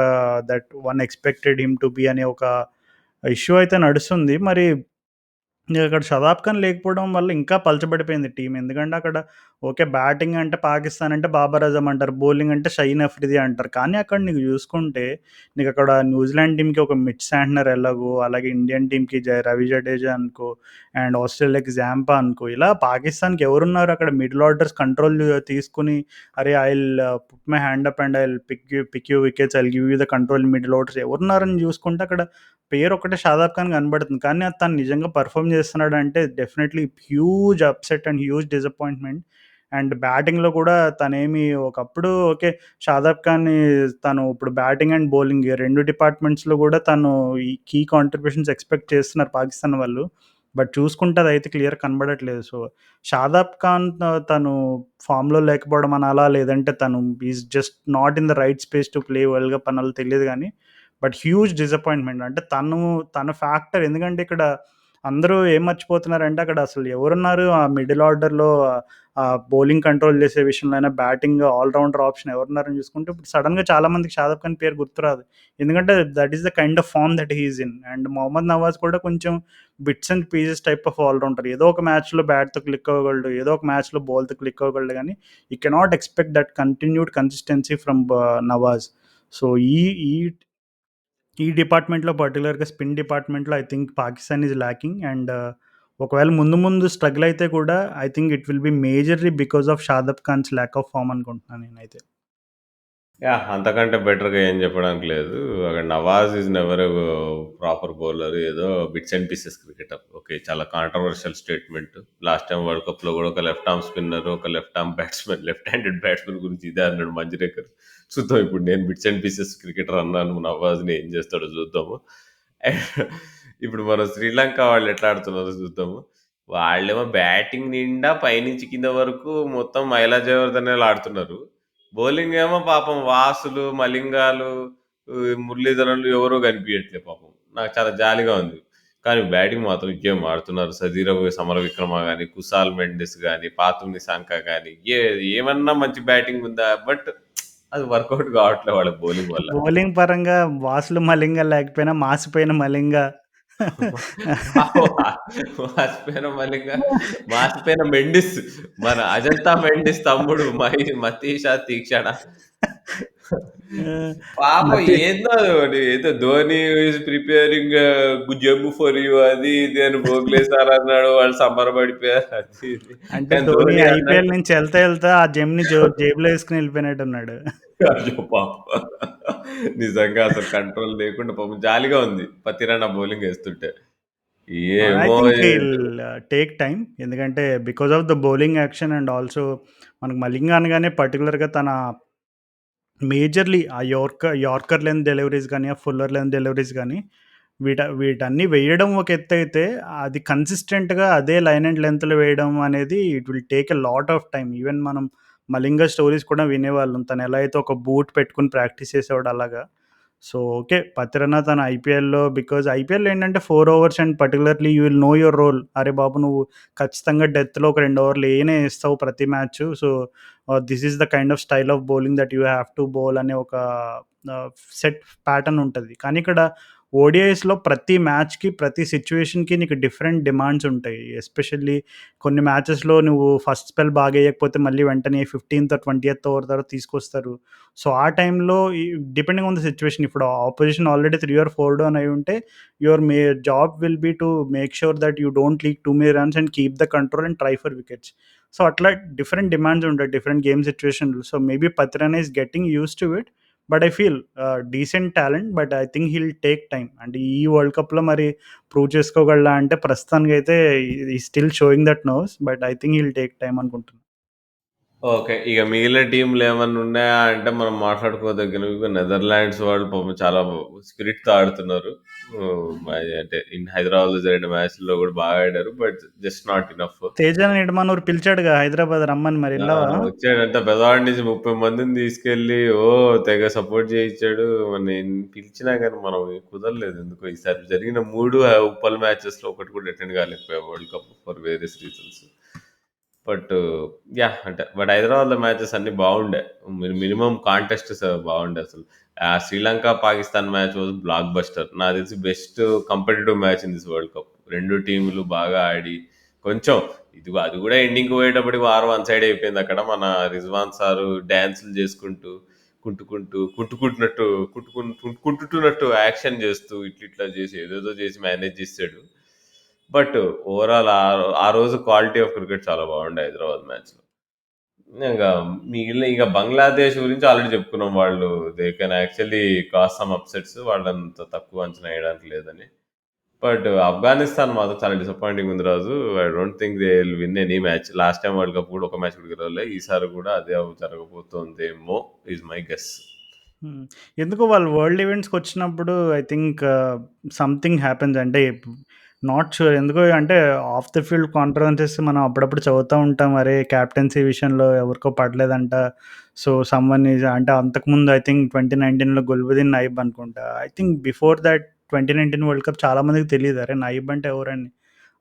that one expected him to be అనే ఒక ఇష్యూ అయితే నడుస్తుంది. మరి అక్కడ షదాబ్ ఖాన్ లేకపోవడం వల్ల ఇంకా పలచబడిపోయింది టీమ్. ఎందుకంటే అక్కడ ఓకే. బ్యాటింగ్ అంటే పాకిస్తాన్ అంటే బాబర్ అజమ్ అంటారు. బౌలింగ్ అంటే షహీన్ అఫ్రిది అంటారు. కానీ అక్కడ నీకు చూసుకుంటే నీకక్కడ న్యూజిలాండ్ టీమ్‌కి ఒక మిచ్ శాంట్నర్ ఎలాగో, అలాగే ఇండియన్ టీమ్‌కి రవి జడేజా అనుకో, అండ్ ఆస్ట్రేలియాకి జాంపా అనుకో, ఇలా పాకిస్తాన్‌కి ఎవరున్నారు అక్కడ మిడిల్ ఆర్డర్స్ కంట్రోల్ తీసుకొని అరే! I will put my hand up and I will pick you wickets. I will give you the control middle orders ఎవరున్నారని చూసుకుంటే అక్కడ పేరొక్కటే షాదాబ్ ఖాన్ కనబడుతుంది. కానీ అది తను నిజంగా పెర్ఫార్మ్ చేస్తున్నాడంటే definitely huge upset and huge disappointment. And బ్యాటింగ్‌లో కూడా తనేమి ఒకప్పుడు ఓకే. షాదాబ్ ఖాన్‌ని తను ఇప్పుడు బ్యాటింగ్ అండ్ బౌలింగ్ 2 డిపార్ట్‌మెంట్స్‌లో కూడా తను ఈ కీ కాంట్రిబ్యూషన్స్ ఎక్స్‌పెక్ట్ చేస్తున్నారు పాకిస్తాన్ వాళ్ళు. బట్ చూసుకుంటే అదైతే క్లియర్‌గా కనబడట్లేదు. సో, షాదాబ్ ఖాన్ తను ఫామ్‌లో లేకపోవడం అనాలా? లేదంటే తను is just not in the right space to play world cup అనాలో తెలీదు గానీ బట్ హ్యూజ్ డిసప్పాయింట్‌మెంట్. అంటే తన ఫ్యాక్టర్ ఎందుకంటే ఇక్కడ అందరూ ఏం మర్చిపోతున్నారంటే అక్కడ అసలు ఎవరున్నారు ఆ మిడిల్ ఆర్డర్‌లో బౌలింగ్ కంట్రోల్ చేసే విషయంలో అయినా, బ్యాటింగ్ ఆల్ రౌండర్ ఆప్షన్ ఎవరున్నారని చూసుకుంటే ఇప్పుడు సడెన్‌గా చాలా మందికి షాదాబ్ ఖాన్ పేరు గుర్తురాదు. ఎందుకంటే that is the kind of form that he is in. And Mohammad Nawaz కూడా కొంచెం bits and pieces type of all rounder. ఏదో ఒక మ్యాచ్‌లో బ్యాట్‌తో క్లిక్ అవ్వగలడు. ఏదో ఒక మ్యాచ్‌లో బాల్‌తో క్లిక్ అవ్వగలడు గానీ, you cannot expect that continued consistency from Nawaz. So, ఈ ఈ ఈ డిపార్ట్‌మెంట్‌లో పర్టిక్యులర్‌గా స్పిన్ డిపార్ట్‌మెంట్‌లో I think Pakistan is lacking and ఒకవేళ ముందు ముందు స్ట్రగుల్ అయితే కూడా I think it will be majorly because of Shadab Khan's lack of form అనుకుంటున్నాను నేనైతే. యాహ్! అంతకంటే బెటర్‌గా ఏం చెప్పడానికి లేదు. అక్కడ 'Nawaz is never a proper bowler. ఏదో bits and pieces cricketer.' Okay. చాలా controversial statement. Last time world కప్‌లో గూడా ఒక లెఫ్ట్ ఆర్మ్ స్పిన్నర్, ఒక left arm batsman, left handed batsman గురించి ఇదే అన్నాడు మంజ్రేకర్. చూద్దాం ఇప్పుడు నేను బిట్స్ అండ్ పీసెస్ క్రికెటర్ అన్నాను. నవాజ్‌ని ఏం చేస్తాడో చూద్దాము. ఇప్పుడు మనం శ్రీలంక వాళ్ళు ఎట్లా ఆడుతున్నారో చూద్దాము. వాళ్ళేమో బ్యాటింగ్ నిండా పైనుంచి కింద వరకు మొత్తం మైలా జయవర్ధనేలు ఆడుతున్నారు. బౌలింగ్ ఏమో పాపం వాసులు, మలింగాలు, మురళీధరన్‌లు ఎవరో కనిపియట్లే పాపం. నాకు చాలా జాలీగా ఉంది. కానీ బ్యాటింగ్ మాత్రం ఇంకేం ఆడుతున్నారు. సమరవిక్రమ గాని, కుసాల్ మెండిస్ గాని, పాతుమ్ నిసాంక గాని ఏమన్నా మంచి బ్యాటింగ్ ఉందా? బట్ అది వర్కౌట్ కావట్లే వాళ్ళ బౌలింగ్ వల్ల. బౌలింగ్ పరంగా వాసులు మలింగ లేకపోయినా మాసిపోయిన మలింగ. మాసిపోయిన మలింగ, మాసిపోయిన మెండిస్, మన అజంతా మెండిస్ తమ్ముడు మతీష తీక్షణ. ఆహ్, పాపం మతి ఏందో అది ఏదో Dhoni is preparing jumbo for you అది ఇది అని గోఖలే సార్ అన్నాడు. వాళ్ళు సంబరపడిపోయారు అది ఇది. అంటే కానీ ధోని ధోని ఐపీఎల్ అన్నాడు నుంచి ఎళ్తా ఆ జెమ్‌ని జేబులో యేసుకొని ఎళ్ళిపోయినట్టున్నాడు. అయ్యో పాపం. నిజంగా అసలు కంట్రోల్ లేకుండా పాపం జాలీగా ఉంది. పతిరన్న బౌలింగ్ ఏస్తుంటే. ఐ ఏమో థింక్ హి ఏంటో. Will take time. ఎందుకంటే because of the bowling action and also మనకు మలింగ అనగానే పర్టిక్యులర్‌గా తన మేజర్‌లీ ఆ యార్కర్ లెంత్ డెలివరీస్ గాని, ఆ ఫుల్లర్ లెంత్ డెలివరీస్ గాని వీటన్నీ వేయడం ఒక ఎత్తైతే, అది కన్సిస్టెంట్‌గా అదే లైన్ అండ్ లెంగ్త్‌లో వేయడం అనేది it will take a lot of time. Even మనం 'మలింగ' స్టోరీస్ కూడా వినేవాళ్ళం. తను ఎలా అయితే ఒక బూట్ పెట్టుకొని ప్రాక్టీస్ చేసేవాడు అలాగా. So, okay. పతిరన తన ఐపీఎల్‌లో బికాజ్ ఐపీఎల్‌లో ఏంటంటే 4 overs and particularly you will know your role. అరే బాబు! నువ్వు ఖచ్చితంగా డెత్‌లో ఒక 2 ఓవర్లు ఏయనే ఏస్తావు ప్రతి match. So, this is the kind of style of bowling that you have to bowl అనే ఒక సెట్ ప్యాటర్న్ ఉంటది. కానీ ఇక్కడ ఓడీఐస్‌లో ప్రతి మ్యాచ్‌కి, ప్రతి సిట్యుయేషన్‌కి నీకు డిఫరెంట్ డిమాండ్స్ ఉంటాయి. ఎస్పెషల్లీ కొన్ని మ్యాచెస్‌లో నువ్వు ఫస్ట్ స్పెల్ బాగేయకపోతే మళ్ళీ వెంటనే 15థ్, 20థ్ ఓవర్ తర్వాత తీసుకొస్తారు. సో, ఆ టైంలో డిపెండింగ్ ఆన్ ద సిట్యుయేషన్ ఇప్పుడు అపోజిషన్ ఆల్రెడీ 3 ఆర్ 4 డౌన్ అయ్యుంటే your job will be to make sure that you don't leak too many runs and keep the control and try for wickets. So, అట్లా different demands ఉంటాయి. Different game సిట్యుయేషన్‌లో. So, maybe Pathirana is getting used to it. But I feel decent talent. But I think he'll take time. అంటే ఈ world కప్‌లో మరి prove చేసుకోగలడా అంటే ప్రస్తుతానికైతే ఈ still showing that nose. But I think he'll take time అనుకుంటున్నా. Okay. ఇక మిగిలిన టీమ్‌లేమన్నా ఉన్నాయా అంటే మనం మాట్లాడుకోదగినవి ఇగ నెదర్లాండ్స్ వాళ్ళు పాపం చాలా స్పిరిట్‌తో ఆడుతున్నారు. మరి అంటే హైదరాబాద్‌లో జరిగిన మ్యాచ్‌ల్లో గూడా బాగా ఆడారు. But just not enough. 'తేజాని నిడమనూరు' పిలిచాడుగా హైదరాబాద్ రమ్మని మరి ఆ! ఎళ్ళావా? వచ్చాడంట బెజవాడ నుంచి 30 మందిని తీసుకెళ్ళి తెగ సపోర్ట్ చేయిచ్చాడు. నేను పిలిచినా గాని మనం కుదరలేదు ఎందుకో ఈసారి జరిగిన 3 ఉప్పల్ మ్యాచెస్‌లో ఒకటి కూడా అటెండ్ కాలేకపోయాం world cup for various reasons. But yeah! అంటే బట్ హైదరాబాద్‌లో మ్యాచెస్ అన్నీ బాగుండే. మినిమమ్ కాంటెస్ట్స్ బాగుండే అసలు. Sri Lanka, Pakistan match was blockbuster. నాకు తెలిసి best competitive match in this world cup. 2 టీములు బాగా ఆడి కొంచెం ఇదిగో అది కూడా ఎండింగ్‌కి పోయేటప్పటికి వార్ వన్ సైడ్ అయిపోయింది అక్కడ. మన రిజ్వాన్ సారు డాన్సులు చేసుకుంటూ, కుంటుకుంటున్నట్టు కుంటుతున్నట్టు యాక్షన్ చేస్తూ ఇట్లా చేసి ఏదేదో చేసి మేనేజ్ చేసాడు. బట్ ఓవరాల్ ఆ రోజు క్వాలిటీ ఆఫ్ క్రికెట్ చాలా బాగుండే హైదరాబాద్ మ్యాచ్‌లో. ఇంగా మిగిలిన ఇక బంగ్లాదేశ్ గురించి ఆల్రెడీ చెప్పుకున్నాం. వాళ్ళు they can actually cause some upsets. వాళ్ళంత తక్కువ అంచనా వేయడానికి లేదని. బట్ ఆఫ్ఘనిస్తాన్ మాత్రం చాలా డిసప్పాయింటింగ్ ఉంది Raju. I don't think they will win any match. Last time world cup కూడా ఒక మ్యాచ్ కూడా గెలవలే. ఈసారి కూడా అదే జరగబోతోందేమో ఈజ్ మై గెస్. హ్మ్. ఎందుకో వాళ్ళు వరల్డ్ ఈవెంట్స్‌కొచ్చినప్పుడు ఐ థింక్ సంథింగ్ హ్యాపెన్స్ అంటే నాట్ ష్యూర్ ఎందుకో అంటే ఆఫ్ ద ఫీల్డ్ కాంట్రవర్సీస్ మనం అప్పుడప్పుడు చదువుతా ఉంటాం. అరే! కెప్టెన్సీ విషయంలో ఎవరికో పడలేదంట. సో, సమ్‌వన్ ఈజ్ అంటే అంతకుముందు ఐ థింక్ 2019లో గుల్బుదీన్ నైబ్ అనుకుంటా. I think before that 2019 world cup చాలా మందికి తెలీదు. అరే! నైబ్ అంటే ఎవరని.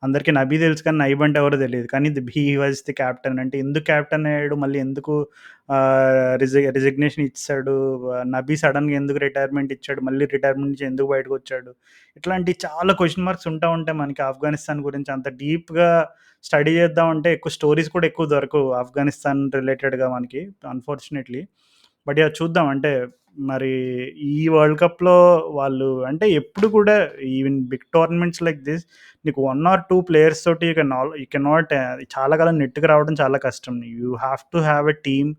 అందరికి నబీ తెలుసు కానీ నైబ్ అంటే ఎవరో తెలీదు. కానీ హీ వాస్ ది కెప్టెన్ అంటే ఎందుకు కెప్టెన్ అయ్యాడు? మళ్ళీ ఎందుకు రిజిగ్నేషన్ ఇచ్చేసాడు. నబీ సడన్‌గా ఎందుకు రిటైర్మెంట్ ఇచ్చాడు? మళ్ళీ రిటైర్మెంట్ నుంచి ఎందుకు బయటకొచ్చాడు? ఇట్లాంటి చాలా క్వెషన్ మార్క్స్ ఉంటా ఉంటాయి మనకి ఆఫ్ఘనిస్తాన్ గురించి. అంత డీప్‌గా స్టడీ చేద్దామంటే ఎక్కువ స్టోరీస్ కూడా ఎక్కువ దొరకవు ఆఫ్ఘనిస్తాన్ రిలేటెడ్‌గా మనకి అన్‌ఫార్చునేట్‌లీ. But yeah! చూద్దాం. అంటే మరి ఈ వరల్డ్ కప్‌లో వాళ్ళు అంటే ఎప్పుడు కూడా even big tournaments like this నీకు 1 ఆర్ 2 ప్లేయర్స్ తోటి యూ కెనాట్ చాలా కాలం నెట్టుకు రావడం చాలా కష్టం. You have to have a team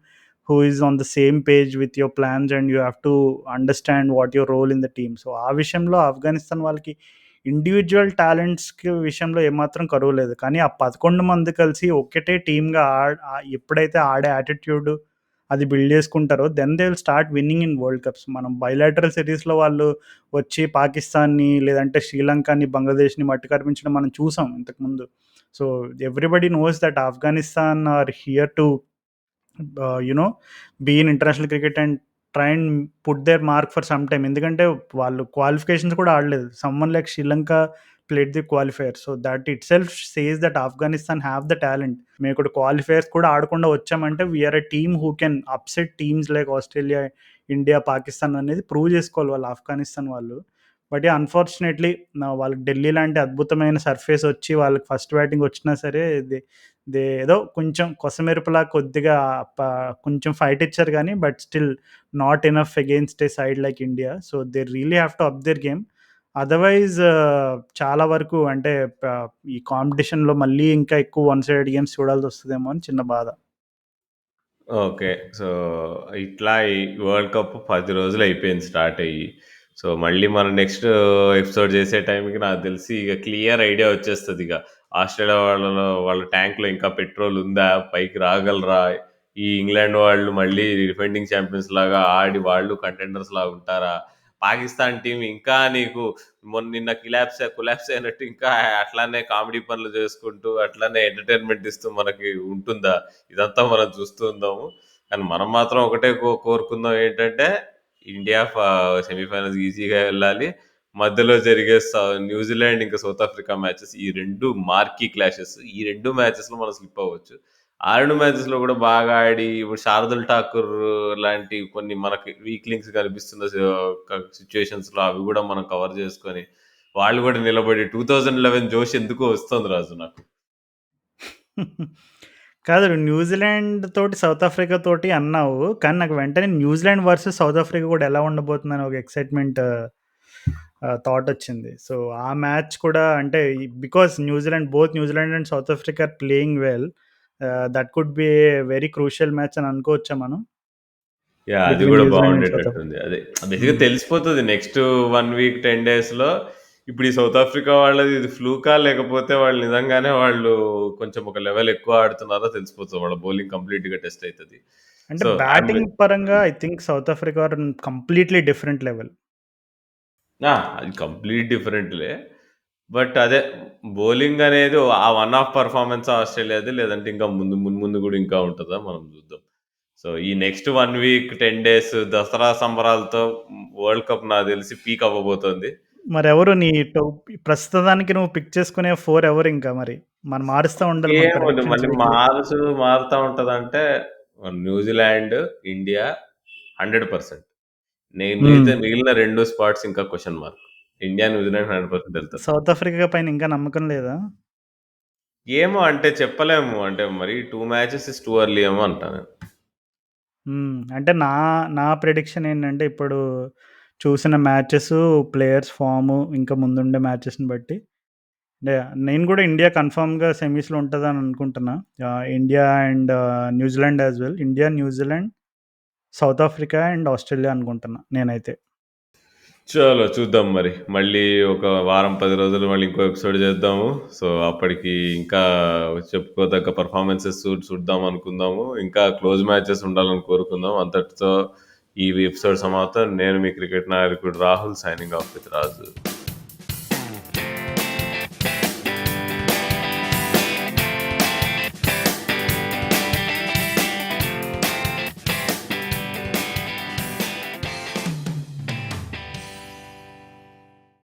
who is on the same page with your plans and you have to understand what your role in the team. So, ఆ విషయంలో ఆఫ్ఘనిస్తాన్ వాళ్ళకి ఇండివిడ్యువల్ టాలెంట్స్‌కి విషయంలో ఏమాత్రం కరువు లేదు. కానీ ఆ 11 మంది కలిసి ఒకటే టీమ్‌గా ఎప్పుడైతే ఆడే యాటిట్యూడ్ అది బిల్డ్ చేసుకుంటారో then they will start winning in world cups. మనం బైలాటరల్ సిరీస్‌లో వాళ్ళు వచ్చి పాకిస్తాన్‌ని లేదంటే శ్రీలంకని, బంగ్లాదేశ్‌ని మట్టి కరిపించడం మనం చూసాం ఇంతకుముందు. So, everybody knows that Afghanistan are here to you know be in international cricket and try and put their mark for some time. ఎందుకంటే వాళ్ళు క్వాలిఫికేషన్స్ కూడా ఆడలేదు. Someone like Sri Lanka played the qualifier. So, that itself says that Afghanistan have the talent. మేమిక్కడ qualifiers కూడా ఆడకుండా వచ్చామంటే we are a team who can upset teams like Australia, India, Pakistan అనేది prove చేసుకోవాలి వాళ్ళు ఆఫ్ఘనిస్తాన్ వాళ్ళు. But yeah! అన్‌ఫార్చునేట్‌లీ వాళ్ళకి ఢిల్లీ లాంటి అద్భుతమైన సర్ఫేస్ వచ్చి వాళ్ళకి ఫస్ట్ బ్యాటింగ్ వచ్చినా సరే ఏదో కొంచెం కొసమెరుపులా కొద్దిగా ప కొంచెం ఫైట్ ఇచ్చారు గానీ, but still not enough against a side like India. So, they really have to up their game. Otherwise చాలా వరకు అంటే ప ఈ కాంపిటీషన్‌లో మళ్ళీ ఇంకా ఎక్కువ వన్ సైడెడ్ గేమ్స్ చూడాల్సొస్తదేమో అని చిన్న బాధ. ఓకే. సో, ఇట్లా ఈ వరల్డ్ కప్ 10 రోజులయిపోయింది స్టార్ట్ అయ్యి. సో, మళ్ళీ మనం నెక్స్ట్ ఎపిసోడ్ చేసే టైంకి నాకు తెలిసి ఇక క్లియర్ ఐడియా వచ్చేస్తదిగ. ఆస్ట్రేలియా వాళ్ళ ట్యాంక్‌లో ఇంకా పెట్రోల్ ఉందా? పైకి రాగలరా? ఈ ఇంగ్లాండ్ వాళ్ళు మళ్ళీ డిఫెండింగ్ ఛాంపియన్స్ లాగా ఆడి వాళ్ళు కంటెండర్స్ లాగా ఉంటారా? పాకిస్తాన్ టీమ్ ఇంకా నీకు నిన్న కొలాప్స్ అయినట్టు ఇంకా అట్లానే కామెడీ పనులు చేసుకుంటూ, అట్లనే ఎంటర్‌టైన్‌మెంట్ ఇస్తూ మనకి ఉంటుందా? ఇదంతా మనం చూస్తూ ఉందాము. కానీ మనం మాత్రం ఒకటే కోరుకుందాం ఏంటంటే, ఇండియా సెమీఫైనల్స్ ఈజీగా వెళ్ళాలి. మధ్యలో జరిగే న్యూజిలాండ్ ఇంకా సౌత్ ఆఫ్రికా మ్యాచెస్ ఈ 2 మార్కీ క్లాషెస్. ఈ 2 మ్యాచెస్‌లో మనం స్లిప్ అవ్వచ్చు. ఆ 2 మ్యాచెస్‌లో కూడా బాగా ఆడి ఇప్పుడు శార్దుల్ ఠాకూర్ లాంటి కొన్ని మనకి వీక్ లింక్స్ కనిపిస్తున్న సిట్యుయేషన్స్‌లో అవి కూడా మనం కవర్ చేసుకొని వాళ్ళు కూడా నిలబడి 2011 జోష్ ఎందుకో వస్తుంది రాజు నాకు. కాదు న్యూజిలాండ్ తోటి సౌత్ ఆఫ్రికా తోటి అన్నావు. కానీ నాకు వెంటనే న్యూజిలాండ్ వర్సెస్ సౌత్ ఆఫ్రికా కూడా ఎలా ఉండబోతుందని ఒక ఎక్సైట్‌మెంట్ థాట్ వచ్చింది. సో, ఆ మ్యాచ్ కూడా అంటే because New Zealand and South Africa or playing well. That could be a very crucial match అని అనుకోవచ్చా మనం? యాహ్! అది బిట్వీన్ గూడా న్యూజిలాండ్ అండ్ సౌత్ ఆఫ్రికా. బావుండేటట్టుంది. అదే బేసిక్‌గా హ్మ్. తెలిసిపోతది నెక్స్ట్ 1 వీక్, 10 డేస్‌లో ఇప్పుడు ఈ సౌత్ ఆఫ్రికా వాళ్ళది ఇది ఫ్లూకా లేకపోతే వాళ్ళు నిజంగానే వాళ్ళు కొంచెం ఒక లెవెల్ ఎక్కువ ఆడుతున్నారో తెలిసిపోతది. వాళ్ళ బౌలింగ్ కంప్లీట్‌గా టెస్ట్ అయితది. అంటే సో, ఐయామ్ బ్యాటింగ్ పరంగా I think south Africa or completely different level. అది కంప్లీట్ డిఫరెంట్‌లే. బట్ అదే బౌలింగ్ అనేది ఆ వన్ ఆఫ్ పెర్ఫార్మన్స్ ఆస్ట్రేలియాది లేదంటే ఇంకా ముందు గూడా ఇంకా ఉంటదా మనం జూద్దాం. సో, ఈ నెక్స్ట్ 1 వీక్, 10 డేస్ దసరా సంబరాలతో వరల్డ్ కప్ నాకు తెలిసి పీక్ అవ్వబోతోంది. మరెవరు నీ ప్రస్తుతానికి నువ్వు పిక్ చేసుకునే 4 ఎవరింకా మరి? మనం మారుస్తా ఉండాలి మన ఏమో ప్రెడిక్షన్స్ మళ్ళీ వీక్లీ. మారుతా ఉంటదంటే న్యూజిలాండ్, ఇండియా 100%. హ్మ్. మిగిలిన 2 స్పాట్స్ ఇంకా క్వెషన్ మార్క్. ఇండియా, న్యూజిలాండ్ 100% ఎళ్తారు. సౌత్ ఆఫ్రికా పైన ఇంకా నమ్మకం లేదా? ఏమో అంటే చెప్పలేము. అంటే మరి 2 మ్యాచెస్ ఇస్ టూ ఎర్లీ ఏమో అంటా నేను. అంటే నా ప్రెడిక్షన్ ఏంటంటే ఇప్పుడు చూసిన మ్యాచెసు, ప్లేయర్స్ ఫార్ము, ఇంకా ముందుండే మ్యాచెస్‌ని బట్టి నేను గూడా ఇండియా కన్ఫర్మ్‌గా సెమీస్‌లో ఉంటదని అనుకుంటున్నా. India and New Zealand as well. India, New Zealand, South Africa and Australia అనుకుంటున్నా నేనైతే. చలో చూద్దాం మరి. మళ్ళీ ఒక వారం, 10 రోజులు మళ్ళీ ఇంకో ఎపిసోడ్ చేద్దాము. సో, అప్పటికి ఇంకా చెప్పుకోదగ్గ పెర్ఫార్మన్సెస్ చూద్దాం అనుకుందాము. ఇంకా క్లోజ్ మ్యాచెస్ ఉండాలని కోరుకుందాం. అంతటితో ఈ ఎపిసోడ్ సమాప్తం. నేను మీ క్రికెట్ నాయకుడు Rahul signing off with Raju.